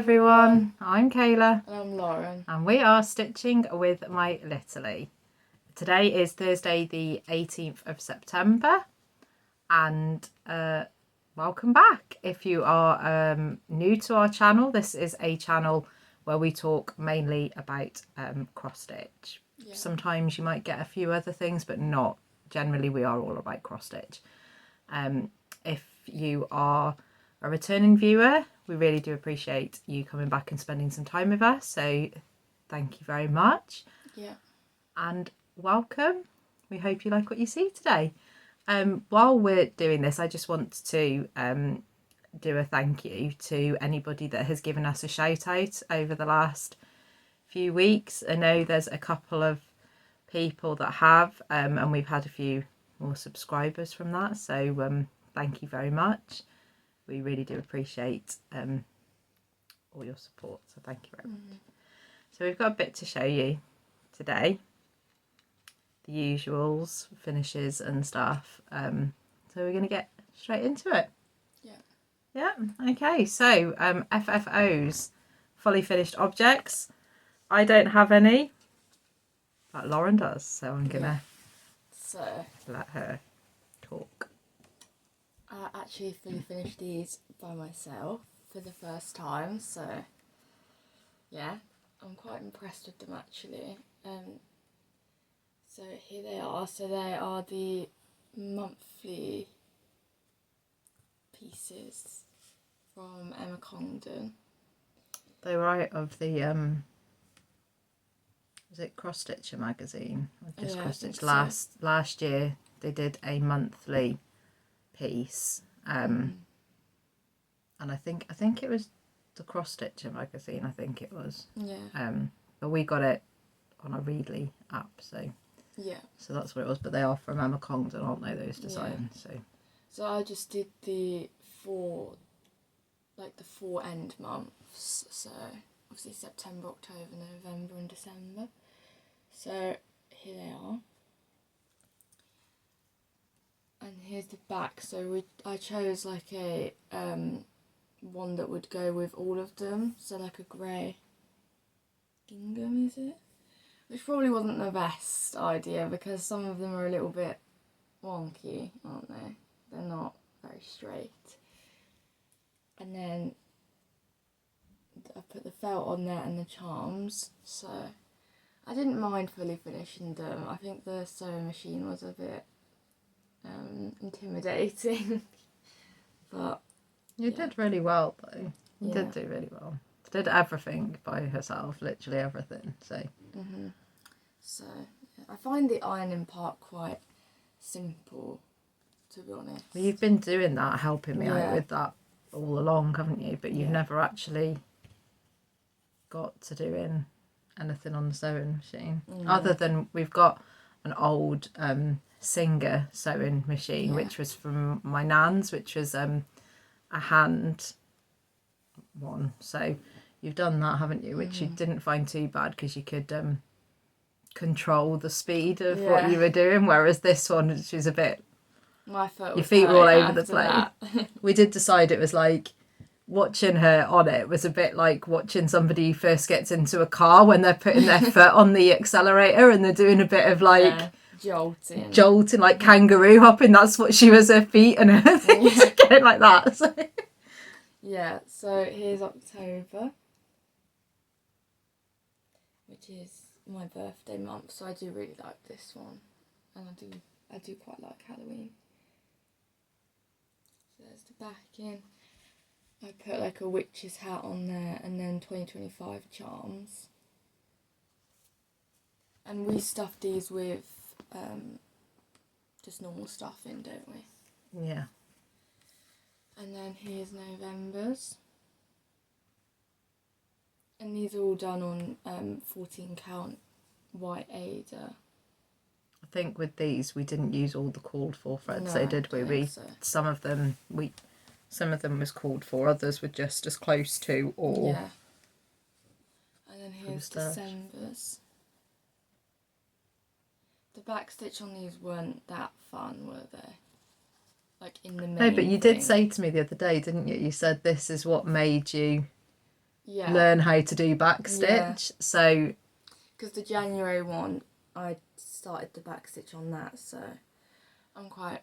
everyone, I'm Kayla. And I'm Loran. And we are Stitching with My Littlie. Today is Thursday the 18th of September and welcome back. If you are new to our channel, this is a channel where we talk mainly about cross stitch. Yeah. Sometimes you might get a few other things, but not generally. We are all about cross stitch. If you are a returning viewer, we really do appreciate you coming back and spending some time with us, so thank you very much. Yeah. And welcome. We hope you like what you see today. While we're doing this, I just want to do a thank you to anybody that has given us a shout out over the last few weeks. I know there's a couple of people that have, and we've had a few more subscribers from that, so thank you very much. We really do appreciate all your support, so thank you very much. So we've got a bit to show you today, the usuals, finishes and stuff, so we're going to get straight into it. Yeah, okay, so FFOs, fully finished objects. I don't have any, but Loran does, so I'm going to let her talk. I actually fully finished these by myself for the first time, so yeah, I'm quite impressed with them actually. So here they are. So they are the monthly pieces from Emma Congdon. They were out of the was it Cross Stitcher magazine? Or just Cross Stitch last year they did a monthly piece, and I think it was the Cross Stitcher magazine. I think it was. Yeah. But we got it on a Readly app, so yeah. So that's what it was. But they are from Emma Congdon, aren't they? Those designs. Yeah. So I just did the four end months. So obviously September, October, November, and December. So here they are. And here's the back. So I chose like a one that would go with all of them. So like a grey gingham, is it? Which probably wasn't the best idea because some of them are a little bit wonky, aren't they? They're not very straight. And then I put the felt on there and the charms. So I didn't mind fully finishing them. I think the sewing machine was a bit intimidating, but you did really well though. You did do really well. Did everything by herself, literally everything. So so I find the ironing part quite simple, to be honest. Well, you've been doing that, helping me out with that all along, haven't you? But you've never actually got to doing anything on the sewing machine, other than we've got an old Singer sewing machine, which was from my nan's, which was a hand one. So you've done that, haven't you? Which you didn't find too bad because you could control the speed of what you were doing, whereas this one, which was a bit, my foot, your feet were all over the place. We did decide it was like, watching her on it was a bit like watching somebody who first gets into a car when they're putting their foot on the accelerator and they're doing a bit of like jolting like kangaroo hopping. That's what she was, her feet and her things getting like that. So. Yeah, so here's October, which is my birthday month, so I do really like this one, and I do quite like Halloween. So there's the backing. I put like a witch's hat on there, and then 2025 charms. And we stuff these with just normal stuff in, don't we? Yeah. And then here's November's. And these are all done on 14 count white Ada. I think with these we didn't use all the called for threads, so did we? Some of them was called for, others were just as close to or. Yeah. And then here's December's. The back stitch on these weren't that fun, were they? Like in the main. No, but you did say to me the other day, didn't you? You said this is what made you learn how to do backstitch. Yeah. So because the January one, I started the backstitch on that, so I'm quite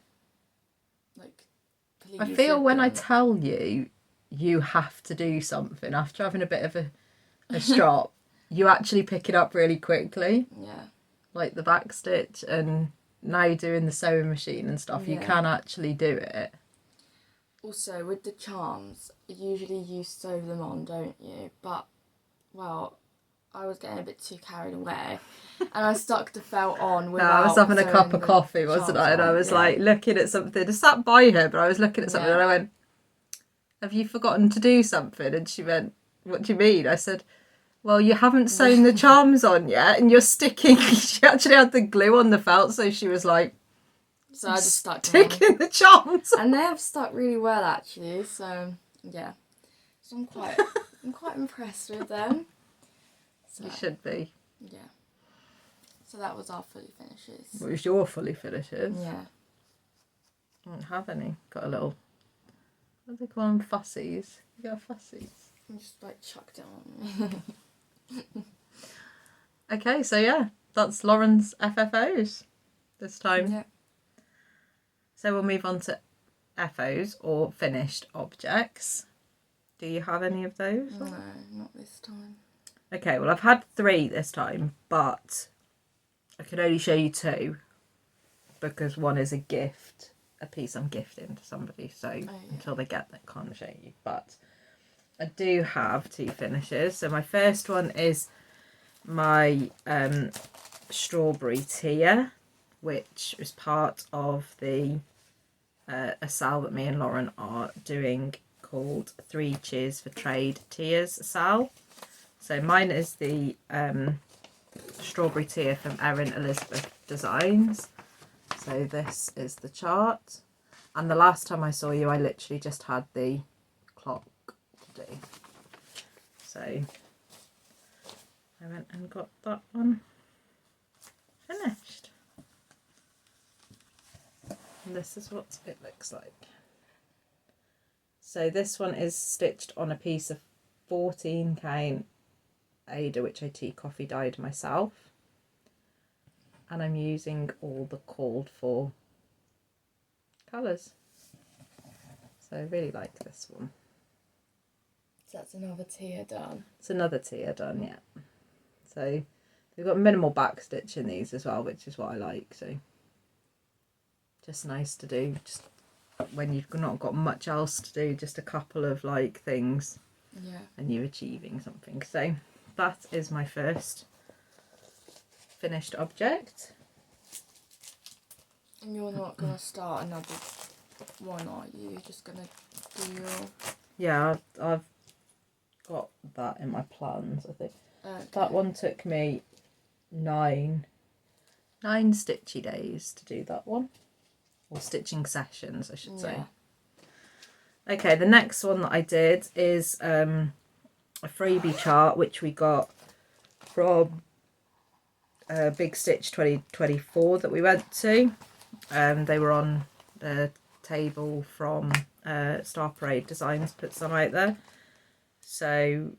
like pleased. I feel when I them. tell you you have to do something after having a bit of a strop, you actually pick it up really quickly. Yeah. Like the backstitch, and now doing the sewing machine and stuff, you can actually do it. Also, with the charms, usually you sew them on, don't you? But, well, I was getting a bit too carried away, and I stuck the felt on without. I was having a cup of coffee, wasn't I? And I was like looking at something. I sat by her, but I was looking at something, and I went, "Have you forgotten to do something?" And she went, "What do you mean?" I said, "Well, you haven't sewn the charms on yet, and you're sticking." She actually had the glue on the felt, so she was like, so I just stuck sticking the charms, and they have stuck really well actually. So yeah, so I'm quite impressed with them. So, you should be. Yeah. So that was our fully finishes. What was your fully finishes? Yeah. I don't have any. Got a little. What do they call them? Fussies. You got fussies. I'm just like chucked it on. Okay, so yeah, that's Lauren's FFOs this time. Yeah. So we'll move on to FOs, or finished objects. Do you have any of those? No, not this time. Okay, well I've had 3 this time, but I can only show you 2 because one is a gift, a piece I'm gifting to somebody, so until they get that, can't show you. But I do have 2 finishes. So my first one is my strawberry tier, which is part of the a sale that me and Loran are doing called 3 Cheers for Trade Tiers sale. So mine is the strawberry tier from Erin Elizabeth Designs. So this is the chart, and the last time I saw you I literally just had the clock to do, so I went and got that one finished, and this is what it looks like. So this one is stitched on a piece of 14 count Ada, which I tea coffee dyed myself, and I'm using all the called for colours, so I really like this one. So that's another tier done. It's another tier done, yeah. So they've got minimal back stitch in these as well, which is what I like. So just nice to do, just when you've not got much else to do, just a couple of like things, and you're achieving something. So that is my first finished object. And you're not going to start another one, are you? You're just going to do your... Yeah, I've got that in my plans, I think. Okay. That one took me 9 stitchy days to do that one. Or stitching sessions, I should say. Okay, the next one that I did is a freebie chart, which we got from Big Stitch 2024 that we went to. They were on the table from Star Parade Designs, put some out there. So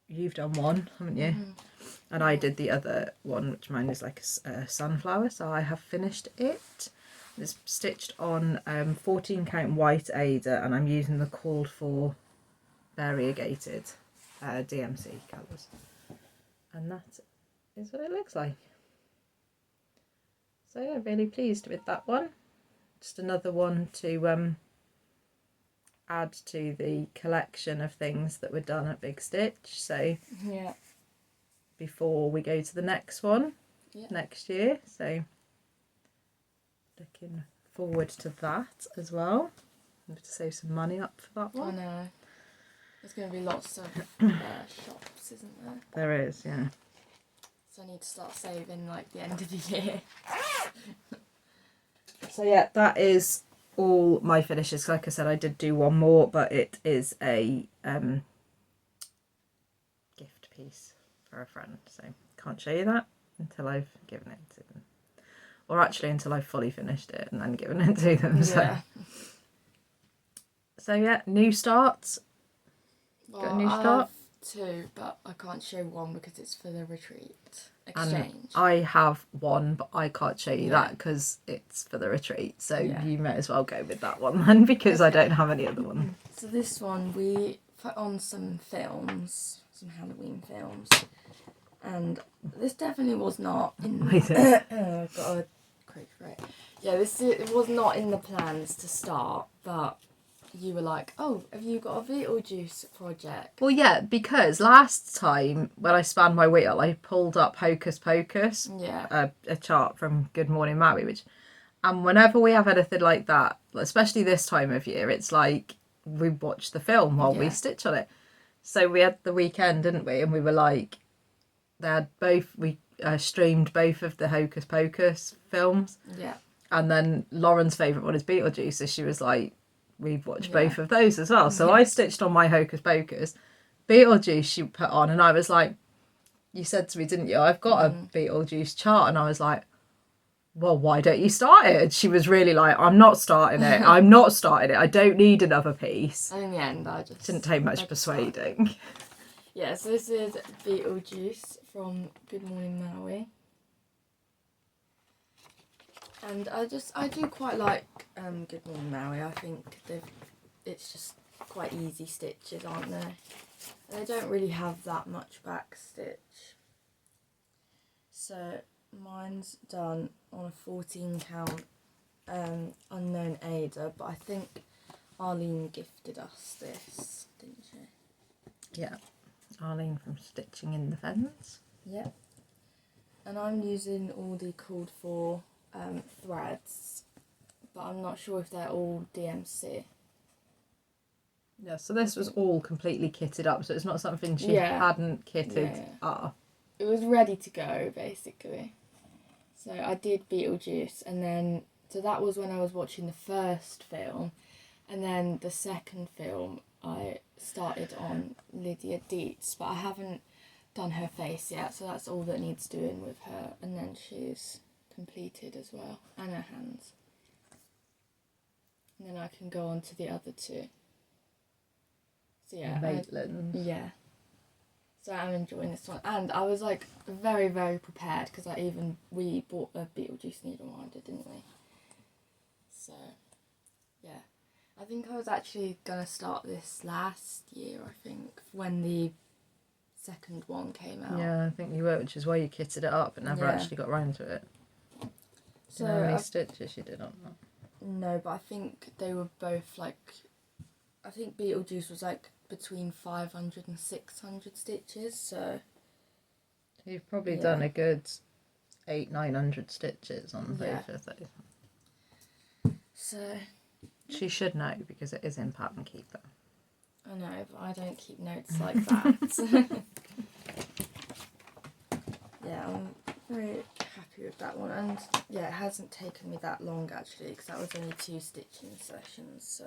you've done one, haven't you? And I did the other one, which mine is like a sunflower, so I have finished it. It's stitched on 14 count white Ada, and I'm using the called for variegated DMC colours, and that is what it looks like. So yeah, really pleased with that one. Just another one to add to the collection of things that were done at Big Stitch. So yeah, before we go to the next one next year, so looking forward to that as well. I have to save some money up for that one. I know. There's going to be lots of shops, isn't there? There is, yeah. So I need to start saving like the end of the year. So yeah, that is all my finishes. Like I said, I did do one more, but it is a gift piece for a friend, so can't show you that until I've given it to them. Or actually until I've fully finished it and then given it to them. So yeah, new starts. Well, got a new start? 2, but I can't show one because it's for the retreat exchange. And I have one, but I can't show you that because it's for the retreat. So you may as well go with that one then, because I don't have any other one. So this one we put on some films, some Halloween films, and this definitely was not in. I've got a croak for it. Yeah, it was not in the plans to start, but you were like, "Oh, have you got a Beetlejuice project?" Well, yeah, because last time when I spanned my wheel, I pulled up Hocus Pocus, a chart from Good Morning Maui, and whenever we have anything like that, especially this time of year, it's like we watch the film while we stitch on it. So we had the weekend, didn't we? And we were like, we streamed both of the Hocus Pocus films. Yeah. And then Lauren's favourite one is Beetlejuice, so she was like, we've watched both of those as well. So I stitched on my Hocus Pocus. Beetlejuice she put on, and I was like, you said to me, didn't you, I've got a Beetlejuice chart. And I was like, well, why don't you start it? And she was really like, I'm not starting it. I'm not starting it. I don't need another piece. And in the end, I just... Didn't take much persuading. Yeah, so this is Beetlejuice from Good Morning Maui. And I do quite like Good Morning Maui. I think it's just quite easy stitches, aren't they? And they don't really have that much back stitch. So mine's done on a 14 count unknown Ada, but I think Arlene gifted us this, didn't she? Yeah, Arlene from Stitching in the Fence. Yeah. And I'm using all the called for threads, but I'm not sure if they're all DMC. Yeah, so this was all completely kitted up, so it's not something she hadn't kitted up. It was ready to go, basically. So I did Beetlejuice, and then, so that was when I was watching the first film, and then the second film I started on Lydia Dietz, but I haven't done her face yet, so that's all that needs doing with her, and then she's completed as well, and her hands. And then I can go on to the other two. So yeah, Maitland. So I'm enjoying this one, and I was like very, very prepared because we bought a Beetlejuice needle winder, didn't we? So yeah, I think I was actually gonna start this last year. I think when the second one came out. Yeah, I think you were, which is why you kitted it up but never actually got round to it. So how many stitches you did on that? No, but I think they were both like, I think Beetlejuice was like between 500 and 600 stitches, so... You've probably done a good 800-900 stitches on both of those. So... She should know because it is in Pattern Keeper. I know, but I don't keep notes like that. Yeah, I'm very happy with that one, and yeah, it hasn't taken me that long actually, because that was only 2 stitching sessions, so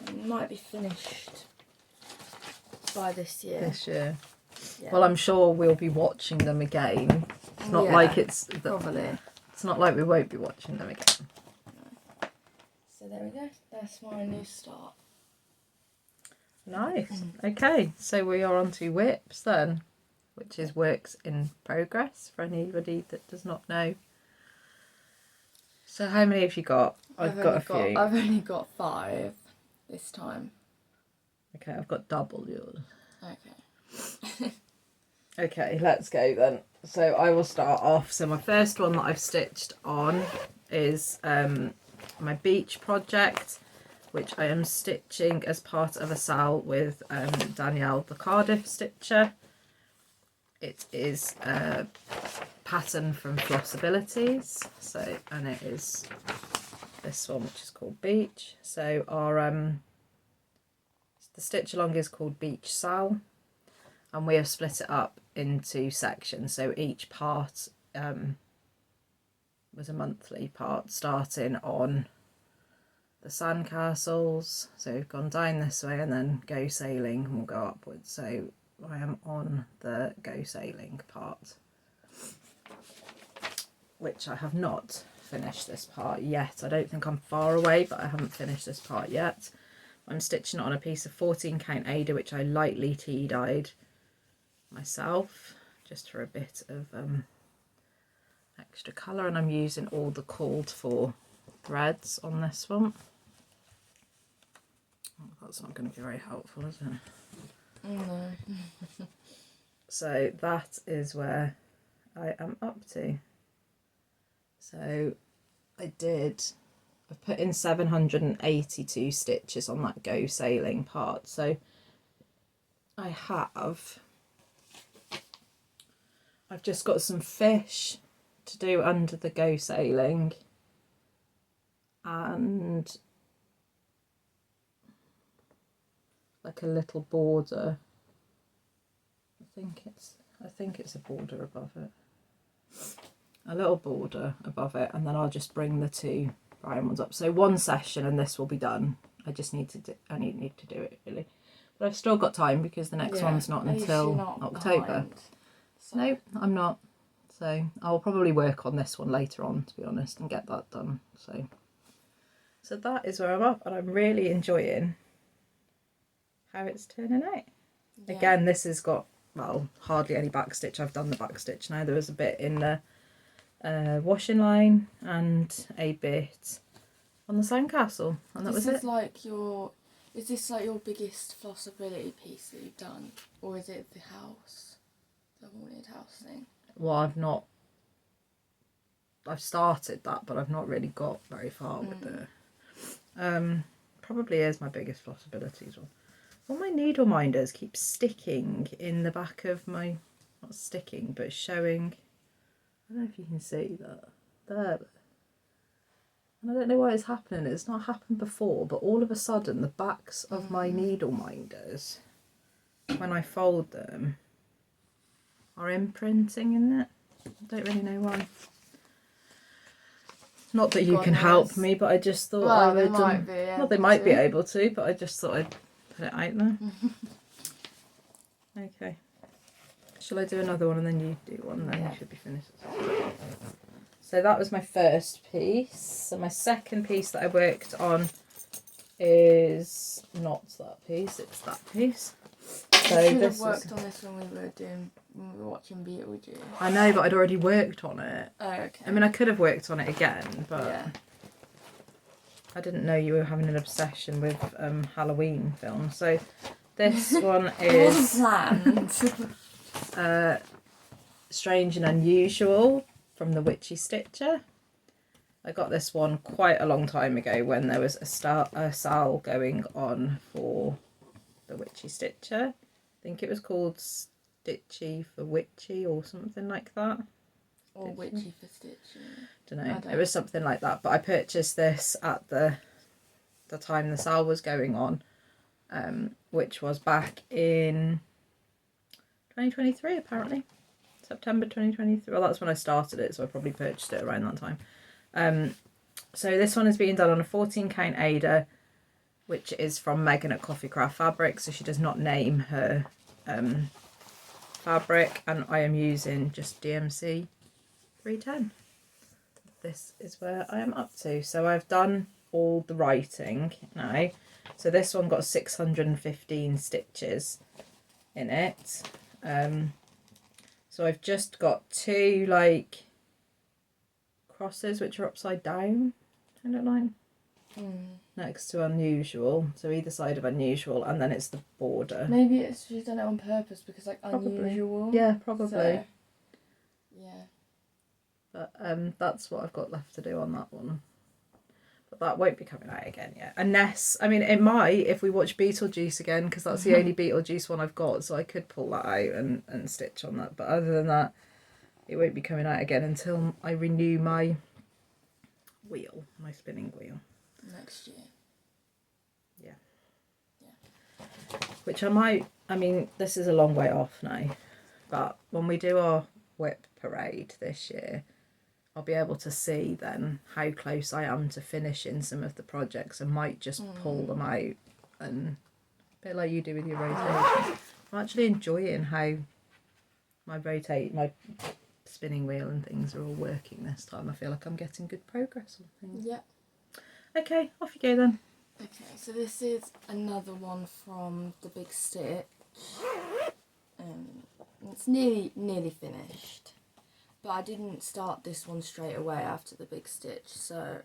it might be finished by this year. Yeah. Well, I'm sure we'll be watching them again. It's not like probably. It's not like we won't be watching them again. No. So there we go. That's my new start. Nice. Okay, so we are on to whips then, which is works in progress for anybody that does not know. So how many have you got? I've got a few. I've only got 5 this time. Okay, I've got double yours. Okay. Okay, let's go then. So I will start off. So my first one that I've stitched on is my beach project, which I am stitching as part of a sal with Danielle the Cardiff stitcher. It is a pattern from Flossabilities, and it is this one, which is called Beach. So our the stitch along is called Beach Sal, and we have split it up into sections. So each part was a monthly part, starting on the sandcastles. So we've gone down this way and then go sailing, and we'll go upwards. So I am on the go sailing part, which I have not finished this part yet. I don't think I'm far away, but I haven't finished this part yet. I'm stitching it on a piece of 14 count Ada, which I lightly tea dyed myself, just for a bit of extra colour, and I'm using all the called for threads on this one. Oh, that's not going to be very helpful, is it? No. So that is where I am up to. So I've put in 782 stitches on that go sailing part. So I've just got some fish to do under the go sailing, and like a little border. I think it's a border above it. A little border above it, and then I'll just bring the two brown ones up. So one session and this will be done. I just need to do it really. But I've still got time because the next one's not until October. Behind, so. No, I'm not. So I'll probably work on this one later on, to be honest, and get that done. So that is where I'm up, and I'm really enjoying how it's turning out. Yeah. Again, this has got, well, hardly any backstitch. I've done the backstitch now. There was a bit in the washing line and a bit on the sandcastle, and that was it. Is this like your biggest Flossability piece that you've done, or is it the haunted house thing? Well, I've started that, but I've not really got very far with it. Probably is my biggest Flossabilities one. All my needle minders keep sticking in the back of my, not sticking, but showing. I don't know if you can see that there. And I don't know why it's happening. It's not happened before, but all of a sudden the backs of my needle minders, when I fold them, are imprinting in it. I don't really know why. Not that you can help me, but I just thought I would. Well, they might be able to, but I just thought I'd put it out there. Okay. Shall I do another one and then you do one? Then you should be finished. So that was my first piece. So my second piece that I worked on is not that piece, it's that piece. So you should have worked on this when we were watching Beetle. I know, but I'd already worked on it. Oh, okay. I mean, I could have worked on it again, but yeah. I didn't know you were having an obsession with Halloween films. So this one is it wasn't planned. Strange and Unusual from the Witchy Stitcher. I got this one quite a long time ago when there was a sale going on for the Witchy Stitcher. I think it was called Stitchy for Witchy or something like that. Or Witchy for Stitchy. Don't know. It was something like that. But I purchased this at the time the sale was going on, which was back in 2023 apparently. September 2023. Well, that's when I started it, so I probably purchased it around that time. So this one is being done on a 14 count Ada, which is from Megan at Coffee Craft Fabrics. So she does not name her fabric, and I am using just DMC 310. This is where I am up to. So I've done all the writing now. So this one got 615 stitches in it. So I've just got two like crosses which are upside down, kind of line, next to Unusual. So either side of Unusual, and then it's the border. Maybe she's done it on purpose because like probably. Unusual. Yeah, probably. So, yeah. But that's what I've got left to do on that one. But that won't be coming out again yet. Unless, I mean, it might if we watch Beetlejuice again, because that's the only Beetlejuice one I've got, so I could pull that out and stitch on that. But other than that, it won't be coming out again until I renew my wheel, my spinning wheel. Next year. Yeah. Which I might, I mean, this is a long way off now, but when we do our whip parade this year, I'll be able to see then how close I am to finishing some of the projects. I might just pull them out, and a bit like you do with your rotation. I'm actually enjoying how my spinning wheel and things are all working this time. I feel like I'm getting good progress on things. Yeah. Okay, off you go then. Okay, so this is another one from the Big Stitch. It's nearly finished, but I didn't start this one straight away after the Big Stitch, so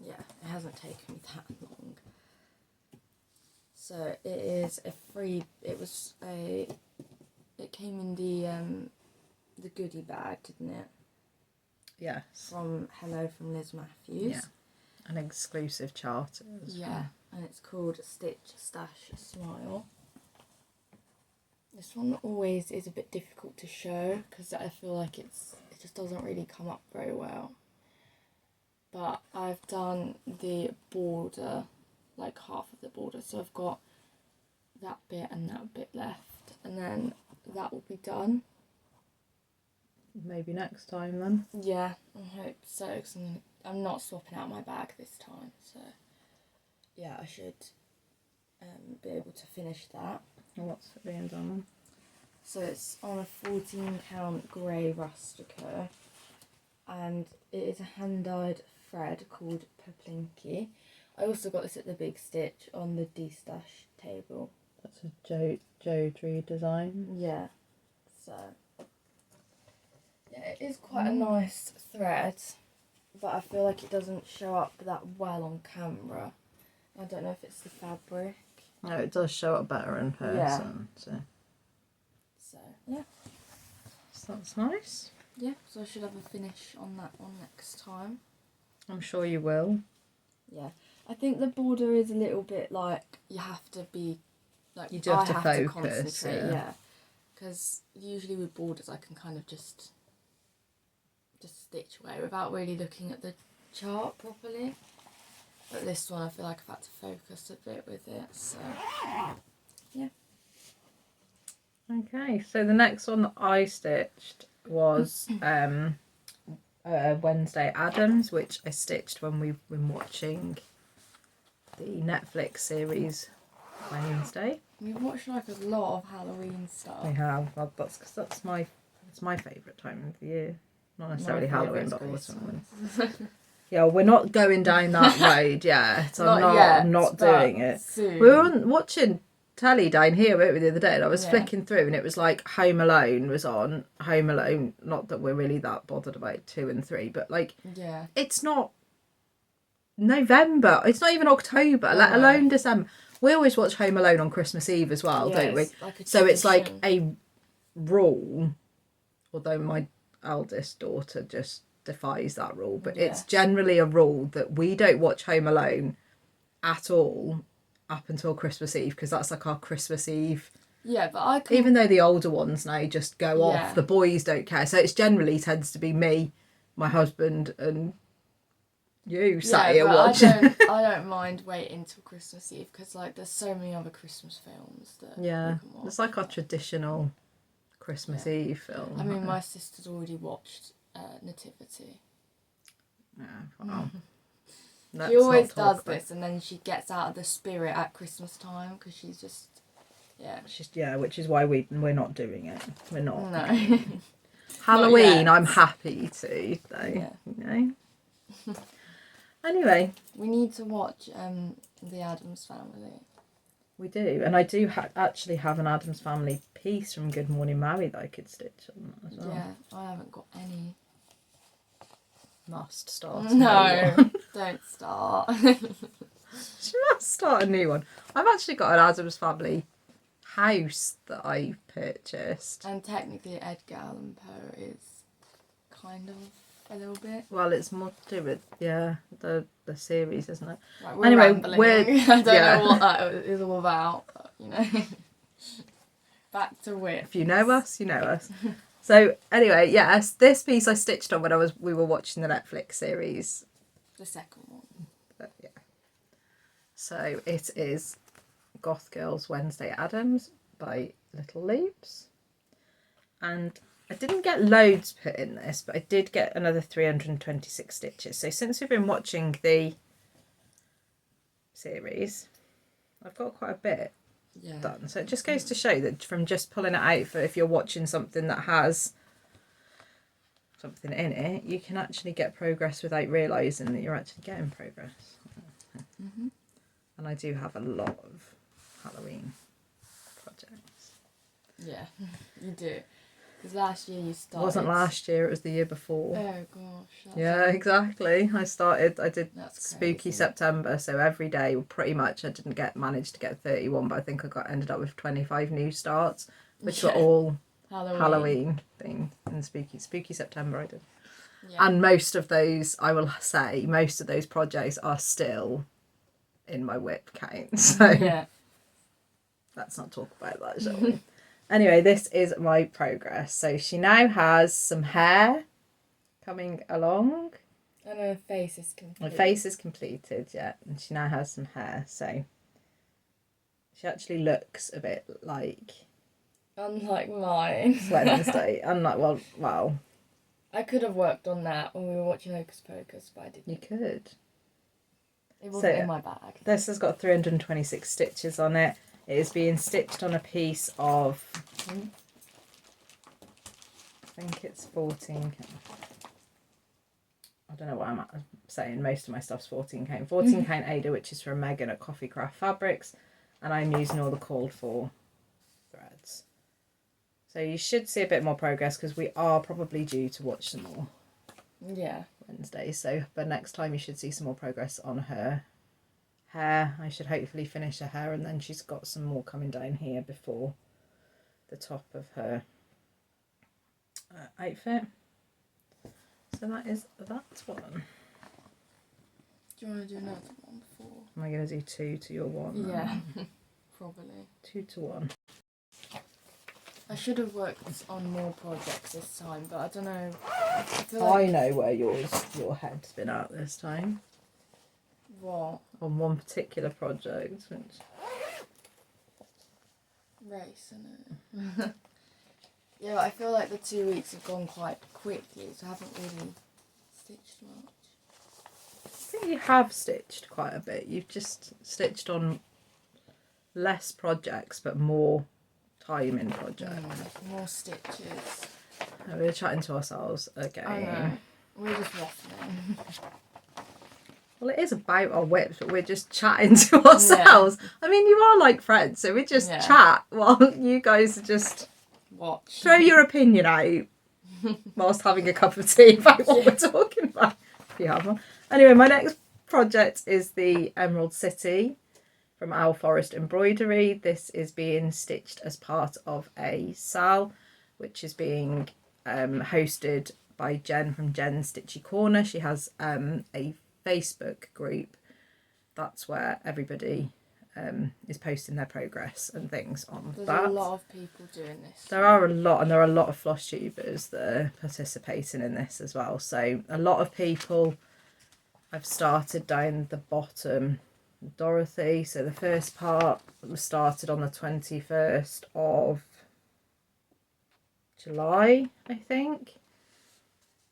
yeah, it hasn't taken me that long. So it is a free. It came in the goodie bag, didn't it? Yes. From Liz Matthews. Yeah. An exclusive charter. Yeah, and it's called Stitch Stash Smile. This one always is a bit difficult to show because I feel like it just doesn't really come up very well. But I've done the border, like half of the border, so I've got that bit and that bit left, and then that will be done. Maybe next time then. Yeah, I hope so, because I'm not swapping out my bag this time, so yeah, I should be able to finish that. What's it being done on? So it's on a 14 count grey rustica, and it is a hand-dyed thread called Peplinky. I also got this at the Big Stitch on the D-stash table. That's a Jodry design. Yeah, so yeah, it is quite a nice thread, but I feel like it doesn't show up that well on camera. I don't know if it's the fabric. No, it does show up better in person. Yeah. So yeah. So that's nice. Yeah, so I should have a finish on that one next time. I'm sure you will. Yeah, I think the border is a little bit like you have to be like you do have I to have focus, to concentrate. Yeah, because usually with borders I can kind of just stitch away without really looking at the chart properly. But this one I feel like I've had to focus a bit with it. So yeah. Okay, so the next one that I stitched was Wednesday Addams, which I stitched when we've been watching the Netflix series Wednesday. We've watched like a lot of Halloween stuff. We have. Well, that's because it's my favourite time of the year. Not necessarily Halloween, but autumn. Yeah, we're not going down that road yet. So I'm not doing it. Soon. We were watching telly down here, weren't we, the other day, and I was flicking through and it was like Home Alone was on. Home Alone, not that we're really that bothered about 2 and 3, but like it's not November, it's not even October, let alone December. We always watch Home Alone on Christmas Eve as well, don't we? Like so it's like a rule, although my eldest daughter just defies that rule, but it's generally a rule that we don't watch Home Alone at all up until Christmas Eve, because that's like our Christmas Eve. Yeah, but even though the older ones now just go off, the boys don't care. So it's generally tends to be me, my husband, and you sat here watching. I don't mind waiting till Christmas Eve because like there's so many other Christmas films that we can watch. It's like our traditional Christmas Eve film. I mean, my sister's already watched Nativity. Yeah, wow. She always does this, and then she gets out of the spirit at Christmas time because she's just, which is why we're not doing it. We're not. No. Halloween, I'm happy to, though. Yeah. You know. Anyway, we need to watch the Addams Family. We do, and I do actually have an Addams Family piece from Good Morning Maui that I could stitch on that as well. Yeah, I haven't got any. Must start. No, don't start. She must start a new one. I've actually got an Addams Family house that I purchased. And technically Edgar Allan Poe is kind of a little bit. Well, it's more to do with the series, isn't it? Right, we're anyway, rambling. I don't know what that is all about, but, you know. Back to Witch. If you know us, you know us. So anyway, yes, this piece I stitched on when we were watching the Netflix series. The second one. But, yeah. So it is Goth Girls Wednesday Addams by Little Loops. And I didn't get loads put in this, but I did get another 326 stitches. So since we've been watching the series, I've got quite a bit done. So it just goes to show that from just pulling it out for if you're watching something that has something in it, you can actually get progress without realising that you're actually getting progress. Mm-hmm. And I do have a lot of Halloween projects. Yeah, you do. Because last year you started... It wasn't last year, it was the year before. Oh gosh. Yeah, exactly. I did Spooky crazy. September, so every day pretty much I didn't manage to get 31, but I think I ended up with 25 new starts, which were all Halloween themed and Spooky September I did. Yeah. And most of those, I will say, most of those projects are still in my whip count. So yeah. Let's not talk about that, shall we? Anyway, this is my progress. So she now has some hair coming along. And her face is completed. Her face is completed, yeah. And she now has some hair. So she actually looks a bit like... Unlike mine. Wednesday. Unlike, well... I could have worked on that when we were watching Hocus Pocus, but I didn't. You could. It wasn't in my bag. This has got 326 stitches on it. It is being stitched on a piece of... I think it's 14... I don't know what I'm saying. Most of my stuff's 14 count. 14 count Ada, which is from Megan at Coffee Craft Fabrics. And I'm using all the called for threads. So you should see a bit more progress because we are probably due to watch some more. Yeah. Wednesday. So, but next time you should see some more progress on her hair. I should hopefully finish her hair, and then she's got some more coming down here before the top of her outfit. So that is that one. Do you want to do another one before? Am I going to do 2 to your 1? Yeah, probably. 2 to 1. I should have worked on more projects this time, but I don't know. I know where your head's been at this time. What? On one particular project, which... Race, isn't it? Yeah, but I feel like the 2 weeks have gone quite quickly, so I haven't really stitched much. I think you have stitched quite a bit. You've just stitched on less projects, but more time in projects. More stitches. We're chatting to ourselves again. I know. We're just waffling. Well, it is about our whips, but we're just chatting to ourselves. Yeah. I mean, you are like friends, so we just chat while you guys are just... Watch. Throw your opinion out whilst having a cup of tea about what we're talking about. If you have one. Anyway, my next project is the Emerald City from Owl Forest Embroidery. This is being stitched as part of a sale, which is being hosted by Jen from Jen's Stitchy Corner. She has a Facebook group. That's where everybody is posting their progress and things on that. There's a lot of people doing this. There are a lot, and there are a lot of Flosstubers that are participating in this as well. So a lot of people have started down the bottom. Dorothy, so the first part was started on the 21st of July, I think.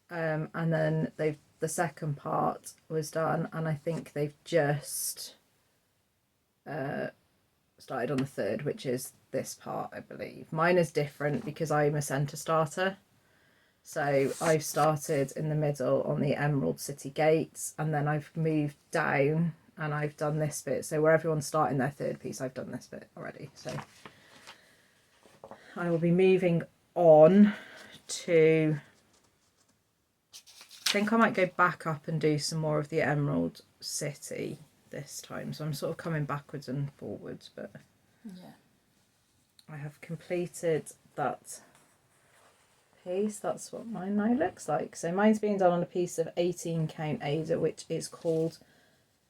And then the second part was done, and I think they've just started on the 3rd, which is this part, I believe. Mine is different because I'm a centre starter. So I've started in the middle on the Emerald City gates, and then I've moved down and I've done this bit. So where everyone's starting their 3rd piece, I've done this bit already. So I will be moving on to... I think I might go back up and do some more of the Emerald City this time. So I'm sort of coming backwards and forwards, but yeah, I have completed that piece. That's what mine now looks like. So mine's being done on a piece of 18 count Ada, which is called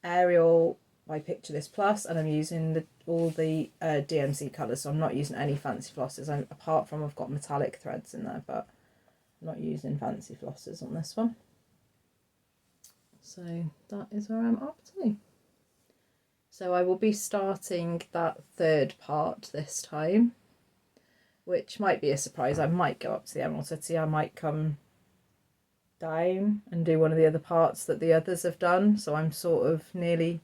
Ariel by Picture This Plus, and I'm using all the DMC colours, so I'm not using any fancy flosses. Apart from I've got metallic threads in there, but I'm not using fancy flosses on this one. So that is where I'm up to. So I will be starting that 3rd part this time, which might be a surprise. I might go up to the Emerald City. I might come down and do one of the other parts that the others have done. So I'm sort of nearly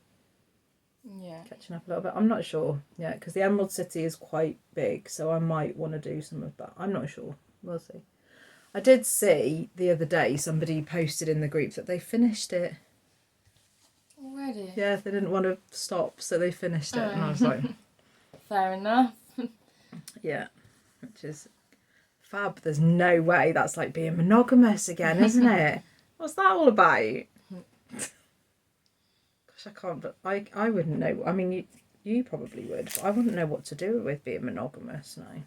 catching up a little bit. I'm not sure. Yeah, because the Emerald City is quite big, so I might want to do some of that. I'm not sure. We'll see. I did see the other day somebody posted in the group that they finished it. already? Yeah, they didn't want to stop, so they finished it. And I was like... Fair enough. Yeah, which is fab. There's no way that's like being monogamous again, isn't it? What's that all about? Gosh, I can't, but I wouldn't know. I mean, you probably would, but I wouldn't know what to do with being monogamous now.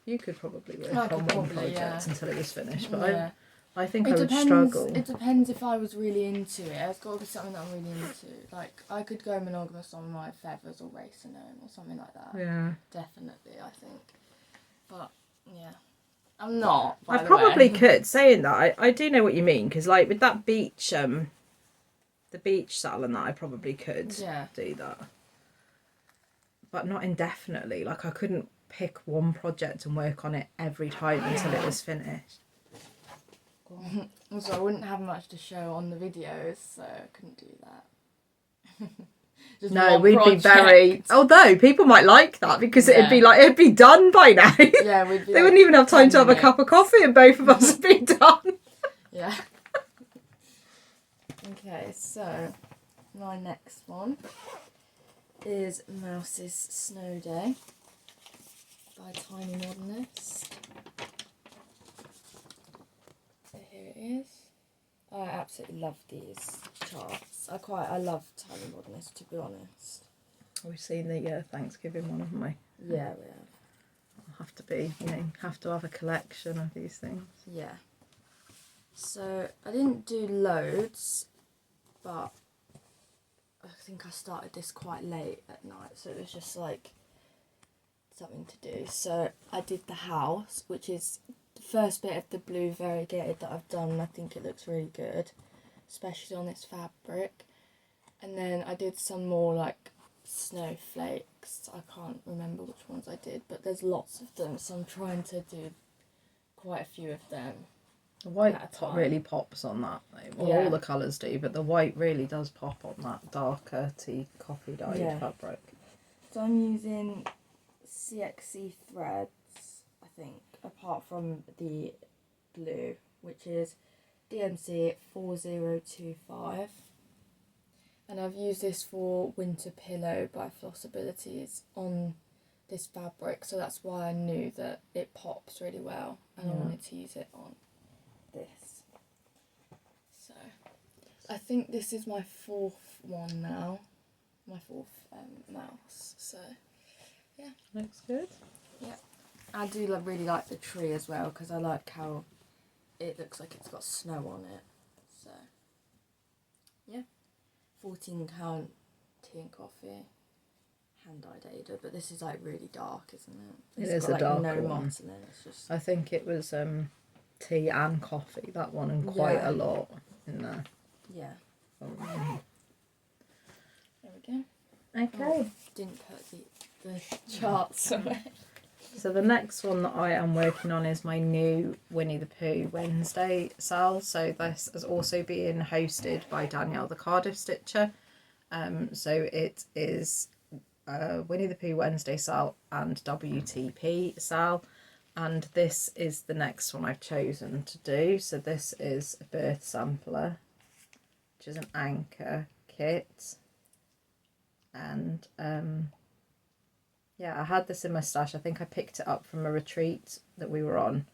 You could probably work on one project until it was finished, but I think I would struggle. It depends if I was really into it. It's got to be something that I'm really into. Like, I could go monogamous on my feathers or race a gnome or something like that. Yeah. Definitely, I think. But, yeah. I'm not, I probably could. Saying that, I do know what you mean, because, like, with that beach, the beach salon, that I probably could do that. But not indefinitely. Like, I couldn't pick one project and work on it every time until it was finished. Also, I wouldn't have much to show on the videos, so I couldn't do that. No, we'd be very... Although, people might like that, because it'd be done by now. Yeah, we'd be They wouldn't even have time to have a cup of coffee and both of us would be done. Yeah. Okay, so my next one is Mouse's Snow Day by Tiny Modernist. So here it is. I absolutely love these charts. I love Tiny Modernist, to be honest. We've seen the Thanksgiving one, haven't we? Yeah, we have. Have to have a collection of these things. Yeah. So I didn't do loads, but I think I started this quite late at night, so it was just like something to do. So I did the house, which is the first bit of the blue variegated that I've done, and I think it looks really good, especially on this fabric. And then I did some more like snowflakes. I can't remember which ones I did, but there's lots of them, so I'm trying to do quite a few of them. The white really pops on that, though. Well, all the colours do, but the white really does pop on that darker tea coffee dyed fabric. So I'm using CXC threads, I think, apart from the blue, which is DMC 4025. And I've used this for Winter Pillow by Flossabilities on this fabric, so that's why I knew that it pops really well, and I wanted to use it on this. So I think this is my fourth one now, my fourth mouse. So yeah, looks good. Yeah, I do really like the tree as well, because I like how it looks like it's got snow on it. So yeah, 14 count tea and coffee, hand-dyed Ada, but this is like really dark, isn't it? It is a darker one. Moss in it. It's just... I think it was tea and coffee, that one, and quite a lot in there. Yeah. Oh. There we go. Okay. Oh, didn't put the charts away. So the next one that I am working on is my new Winnie the Pooh Wednesday sale. So this is also being hosted by Danielle the Cardiff Stitcher. So it is Winnie the Pooh Wednesday sale and WTP sale. And this is the next one I've chosen to do. So this is a birth sampler, which is an anchor kit. And yeah, I had this in my stash. I think I picked it up from a retreat that we were on,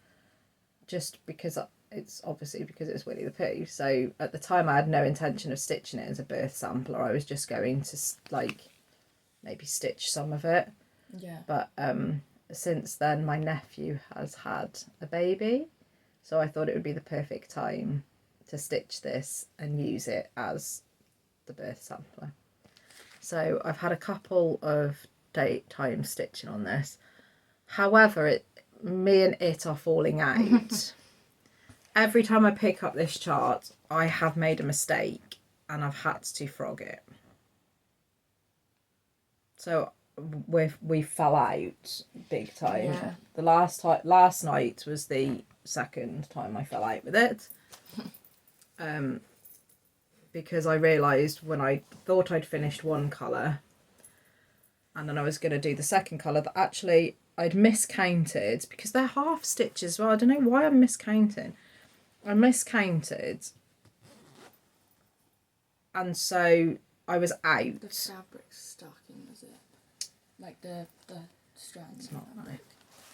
just because it's obviously because it's Winnie the Pooh. So at the time I had no intention of stitching it as a birth sampler. I was just going to like maybe stitch some of it. Yeah. But since then my nephew has had a baby, so I thought it would be the perfect time to stitch this and use it as the birth sampler. So I've had a couple of time stitching on this. However, me and it are falling out. Every time I pick up this chart, I have made a mistake and I've had to frog it. So we fell out big time. Yeah. The last night was the second time I fell out with it. Because I realised when I thought I'd finished one colour and then I was going to do the second colour, that actually I'd miscounted, because they're half stitches. Well, I don't know why I'm miscounting. I miscounted and so I was The out. fabric's stuck in the zip. Like the strands. It's not right.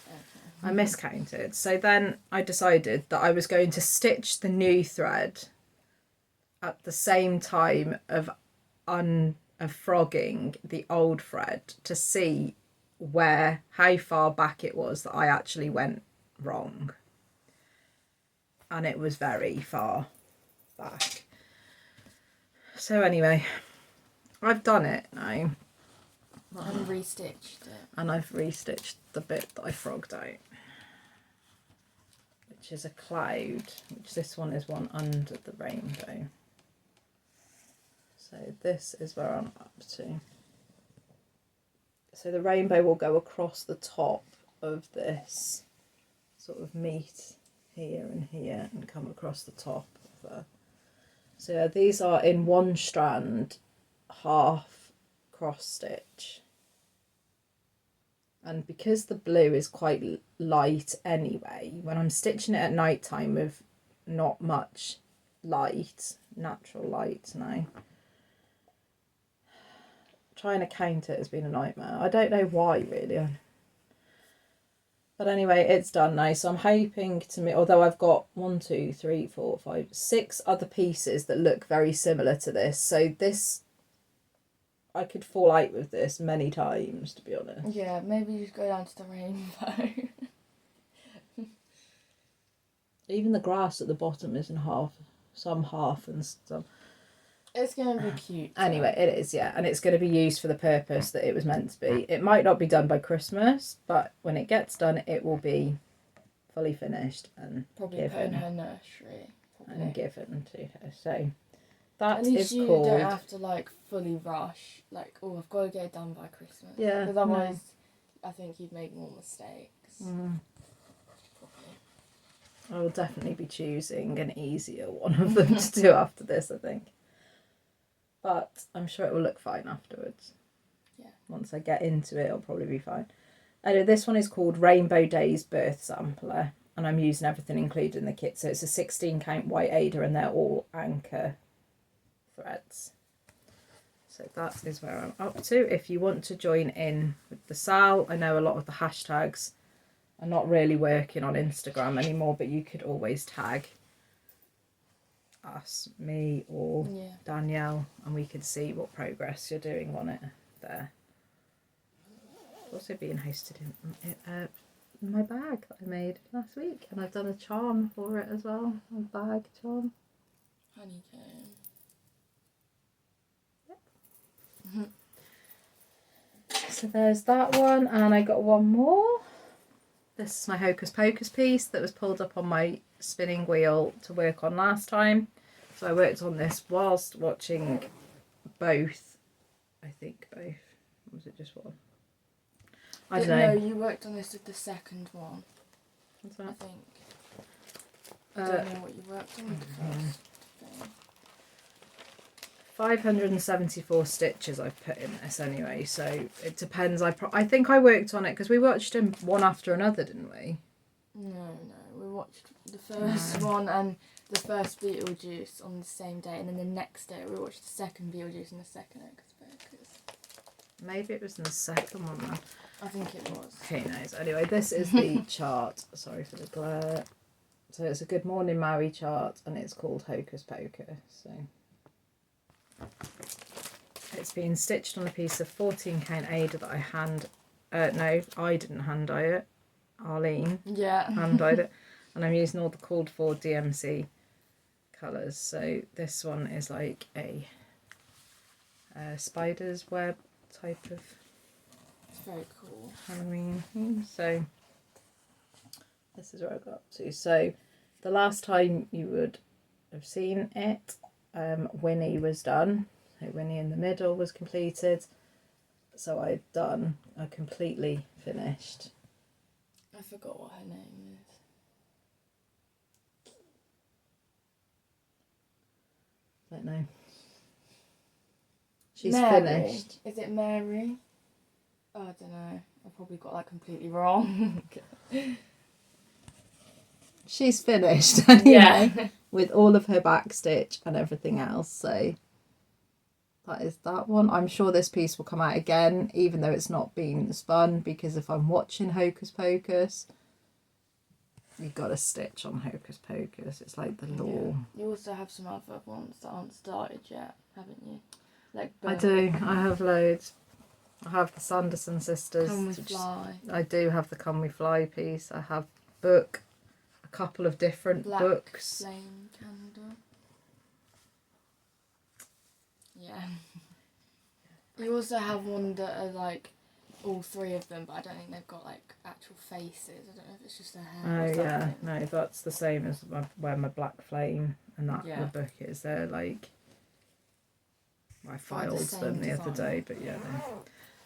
Okay. I miscounted. So then I decided that I was going to stitch the new thread at the same time of frogging the old thread to see how far back it was that I actually went wrong. And it was very far back. So anyway, I've done it now. And restitched it. And I've restitched the bit that I frogged out, which is a cloud, which this one is one under the rainbow. So this is where I'm up to. So the rainbow will go across the top of this sort of meat here and here and come across the top of the... So yeah, these are in one strand, half cross stitch. And because the blue is quite light anyway, when I'm stitching it at night time with not much light, natural light now, trying to count it has been a nightmare. I don't know why really. But anyway, it's done now. So I'm hoping to, although I've got 1, 2, 3, 4, 5, 6 other pieces that look very similar to this. So this, I could fall out with this many times, to be honest. Yeah, maybe just go down to the rainbow. Even the grass at the bottom is in half, some half and some. It's going to be cute. Anyway, it is, yeah. And it's going to be used for the purpose that it was meant to be. It might not be done by Christmas, but when it gets done, it will be fully finished and probably put in her nursery. Probably. And given to her. So that At least is you called... don't have to like fully rush. Like, oh, I've got to get it done by Christmas. Yeah. Because otherwise, I think you'd make more mistakes. I will definitely be choosing an easier one of them to do after this, I think. But I'm sure it will look fine afterwards. Yeah. Once I get into it, it'll probably be fine. Anyway, this one is called Rainbow Days Birth Sampler, and I'm using everything included in the kit. So it's a 16 count white Ada, and they're all anchor threads. So that is where I'm up to. If you want to join in with the Sal, I know a lot of the hashtags are not really working on Instagram anymore, but you could always tag us, me or Danielle, and we could see what progress you're doing on it there. It's also being hosted in my bag that I made last week, and I've done a charm for it as well, a bag charm. Honeycomb. Yep. So there's that one, and I got one more. This is my Hocus Pocus piece that was pulled up on my spinning wheel to work on last time. So I worked on this whilst watching both. I think both. Or was it just one? I don't know. No, you worked on this with the second one. What's that? I think. I don't know what you worked on with the first thing. 574 stitches I've put in this anyway, so it depends. I think I worked on it because we watched them one after another, didn't we? No, we watched the first one and the first Beetlejuice on the same day, and then the next day we watched the second Beetlejuice and the second Hocus Pocus. Maybe it was in the second one then. I think it was. Who knows? Anyway, this is the chart. Sorry for the glare. So it's a Good Morning Maui chart, and it's called Hocus Pocus. So it's been stitched on a piece of 14 count Ada that I didn't hand dye it. Arlene hand dyed it, and I'm using all the called for DMC colours. So this one is like a spider's web type of. It's very cool. Halloween theme. So this is where I got up to. So the last time you would have seen it, Winnie was done. So Winnie in the middle was completed. So I completely finished. I forgot what her name is. Don't know. She's Mary. finished. Is it Mary? Oh, I don't know. I probably got that completely wrong. She's finished anyway, with all of her back stitch and everything else. So that is that one. I'm sure this piece will come out again, even though it's not been as fun, because if I'm watching Hocus Pocus, you've got to stitch on Hocus Pocus. It's like the law. Yeah. You also have some other ones that aren't started yet, haven't you? Like I do. I have loads. I have the Sanderson sisters. Can We Fly? I do have the Can We Fly piece. I have book, a couple of different Black books. Flame Candle. Yeah. You also have one that are like all three of them, but I don't think they've got like actual faces. I don't know if it's just their hair. Oh yeah, no, that's the same as where my Black Flame and that Yeah. the book is. They're like, I filed same them the other design. day, but yeah.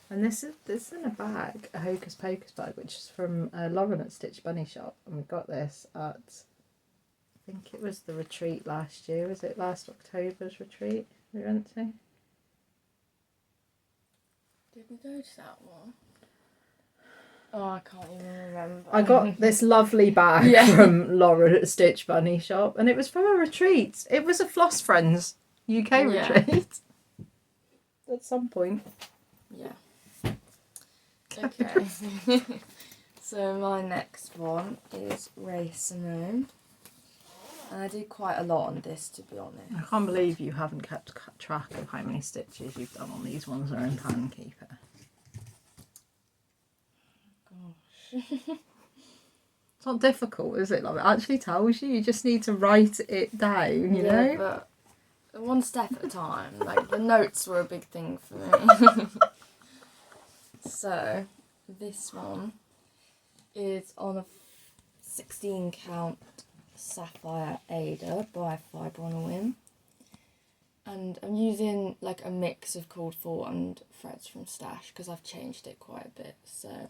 And this is in a bag, a Hocus Pocus bag, which is from Loran at Stitch Bunny Shop, and we got this at, I think it was the retreat last year. Was it last October's retreat we went to? Did we go to that one? Oh, I can't even remember. I got this lovely bag from Laura at Stitch Bunny Shop, and it was from a retreat. It was a Floss Friends UK retreat. At some point. Yeah. Okay. So my next one is Race Gnome. And I did quite a lot on this, to be honest. I can't believe you haven't kept track of how many stitches you've done on these ones that are in Handkeeper. It's not difficult, is it? Like, it actually tells you. You just need to write it down, you know? But one step at a time. Like, the notes were a big thing for me. So, this one is on a 16 count Sapphire Ada by Fibre on a Whim. And I'm using like a mix of cord for and threads from Stash because I've changed it quite a bit. So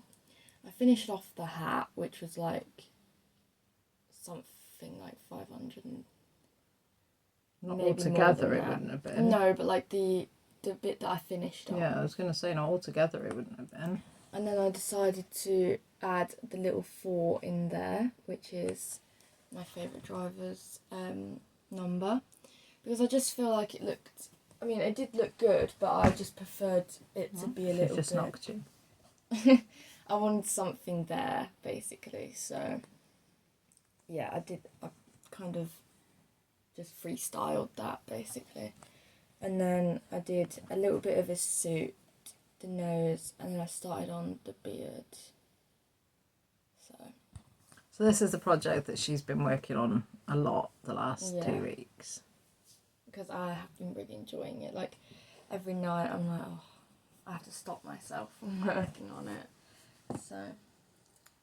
I finished off the hat, which was like something like 500 and Not maybe altogether more than it that. wouldn't have been. No, but like the bit that I finished on. Yeah, I was going to say not altogether it wouldn't have been. And then I decided to add the little 4 in there, which is my favourite driver's number. Because I just feel like it looked, I mean, it did look good, but I just preferred it to be a little just bit. Knocked you. I wanted something there, basically. So, yeah, I kind of just freestyled that, basically. And then I did a little bit of his suit, the nose, and then I started on the beard. So this is the project that she's been working on a lot the last 2 weeks. Because I have been really enjoying it. Like, every night I'm like, oh, I have to stop myself from working on it. So.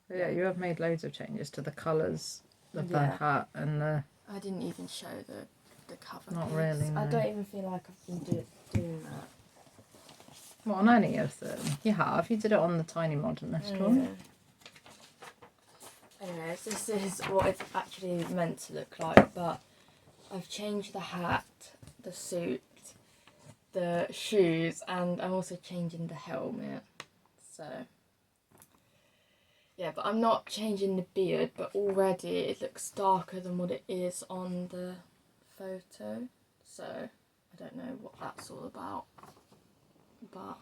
But yeah, you have made loads of changes to the colours of the Yeah. hat and the... I didn't even show the cover Not piece. really, no. I don't even feel like I've been doing that. Well, on any of them. You have. You did it on the Tiny Modernist one. Anyways, this is what it's actually meant to look like, but I've changed the hat, the suit, the shoes, and I'm also changing the helmet. So, yeah, but I'm not changing the beard, but already it looks darker than what it is on the photo. So, I don't know what that's all about. But,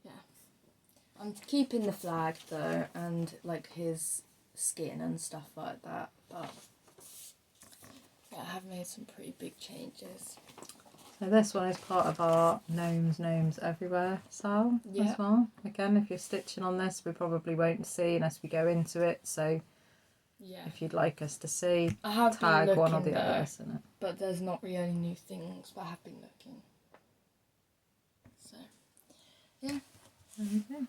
yeah. I'm keeping the flag, though, and, like, his skin and stuff like that, but yeah, I have made some pretty big changes. So this one is part of our Gnomes Everywhere style as well. Again, if you're stitching on this, we probably won't see unless we go into it, so yeah, if you'd like us to see, I have tag been one or looking the there, others in it. but there's not really any new things, but I have been looking. So, yeah. There you go.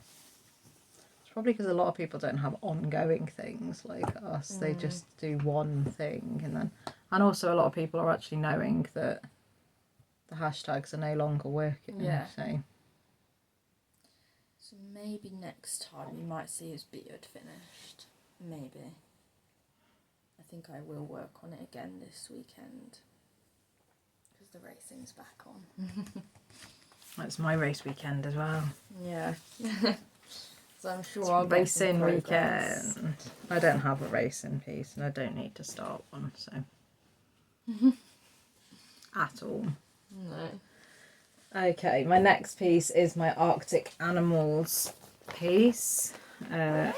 It's probably because a lot of people don't have ongoing things like us. They just do one thing and also a lot of people are actually knowing that the hashtags are no longer working. Yeah. So maybe next time you might see his beard finished. Maybe. I think I will work on it again this weekend because the racing's back on. That's my race weekend as well. Yeah. So I'm sure I'll get racing some progress. weekend. I don't have a racing piece and I don't need to start one, so at all. No. Okay, my next piece is my Arctic Animals piece by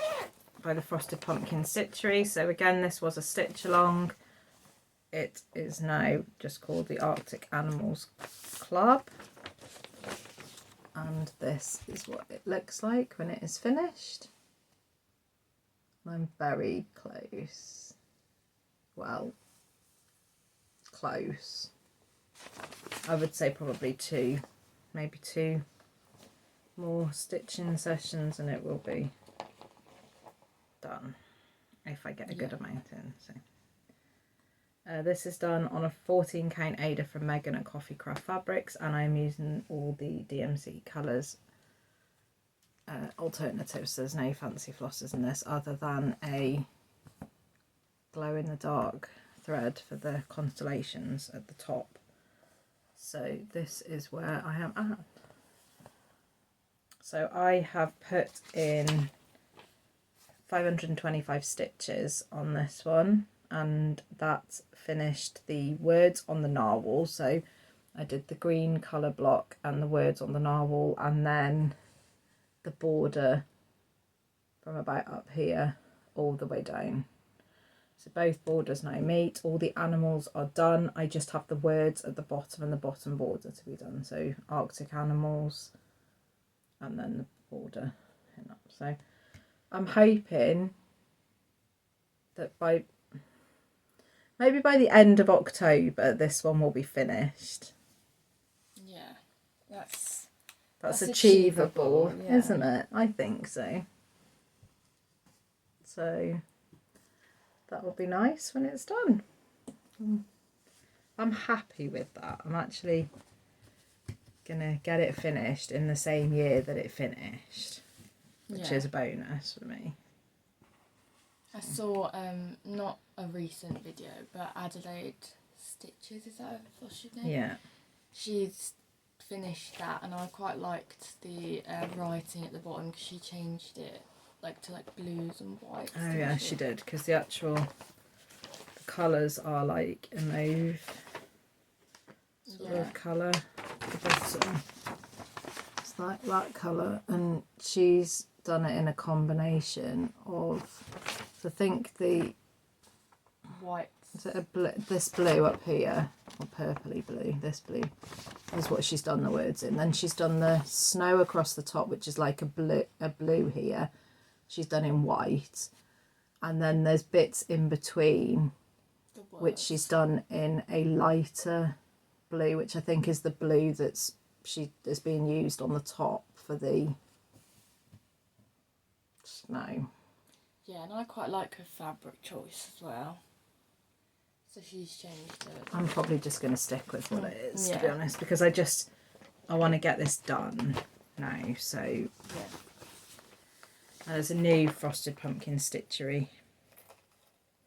the Frosted Pumpkin Stitchery. So again, this was a stitch along. It is now just called the Arctic Animals Club. And this is what it looks like when it is finished. I'm very close. Well, close. I would say probably maybe two more stitching sessions and it will be done if I get a good amount in. So this is done on a 14 count Ada from Megan at Coffee Craft Fabrics, and I'm using all the DMC colours alternatives. There's no fancy flosses in this other than a glow in the dark thread for the constellations at the top. So this is where I am at. So I have put in 525 stitches on this one, and that finished the words on the narwhal. So I did the green colour block and the words on the narwhal, and then the border from about up here all the way down. So both borders now meet. All the animals are done. I just have the words at the bottom and the bottom border to be done. So Arctic Animals and then the border. So I'm hoping that maybe by the end of October this one will be finished. Yeah, that's achievable, yeah. Isn't it? I think so. So that will be nice when it's done. I'm happy with that. I'm actually gonna get it finished in the same year that it finished, which is a bonus for me. I saw not a recent video, but Adelaide Stitches, is that a Flosstuber name? Yeah. She's finished that, and I quite liked the writing at the bottom because she changed it to blues and whites. Oh yeah, she did, because the colours are like a mauve sort of colour. The bottom, it's like that colour, and she's done it in a combination of, so I think the white. Is it this blue up here, or purpley blue? This blue is what she's done the words in. Then she's done the snow across the top, which is like a blue here. She's done in white, and then there's bits in between, which she's done in a lighter blue, which I think is the blue that's being used on the top for the snow. Yeah, and I quite like her fabric choice as well. So she's changed it. I'm probably just going to stick with what it is, to be honest, because I want to get this done now. So there's a new Frosted Pumpkin Stitchery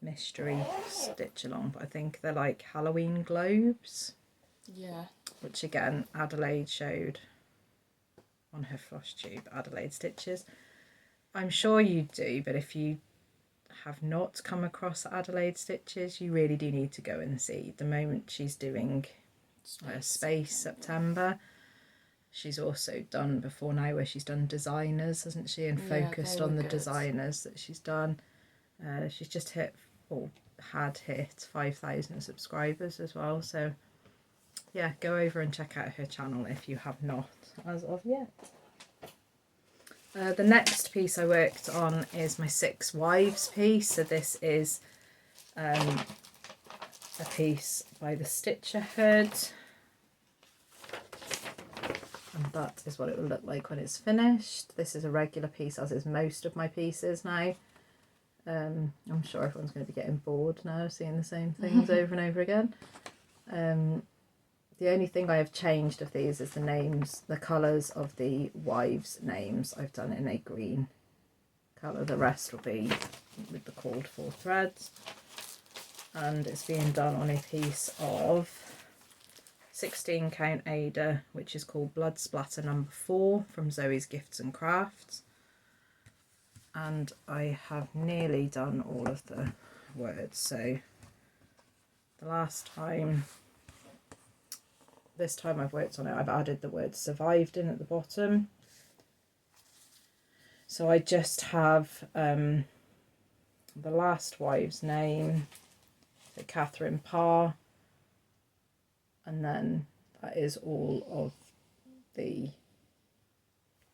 mystery stitch along, but I think they're like Halloween globes. Yeah. Which again, Adelaide showed on her Flosstube, Adelaide Stitches. I'm sure you do, but if you have not come across Adelaide Stitches, you really do need to go and see. The moment she's doing Space September. She's also done before now where she's done designers, hasn't she, and focused on the designers that she's done. She's just had hit 5,000 subscribers as well, so yeah, go over and check out her channel if you have not as of yet. The next piece I worked on is my 6 Wives piece. So this is a piece by the Stitcherhood, and that is what it will look like when it's finished. This is a regular piece, as is most of my pieces now. I'm sure everyone's going to be getting bored now seeing the same things over and over again. The only thing I have changed of these is the names, the colours of the wives' names. I've done it in a green colour. The rest will be with the called for threads. And it's being done on a piece of 16 count Ada, which is called Blood Splatter number 4 from Zoe's Gifts and Crafts. And I have nearly done all of the words. So the last time this time I've worked on it, I've added the word survived in at the bottom. So I just have the last wife's name, so Catherine Parr, and then that is all of the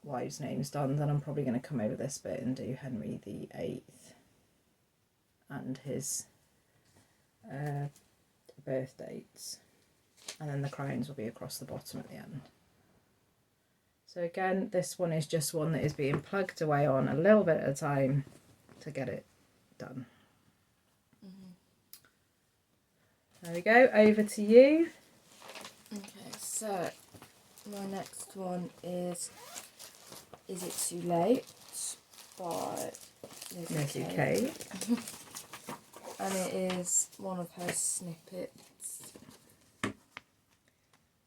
wives' names done. Then I'm probably going to come over this bit and do Henry VIII and his birth dates, and then the crowns will be across the bottom at the end. So again, this one is just one that is being plugged away on a little bit at a time to get it done. There we go, over to you. Okay, so my next one is It Too Late by Lizzie K. And it is one of her snippets. So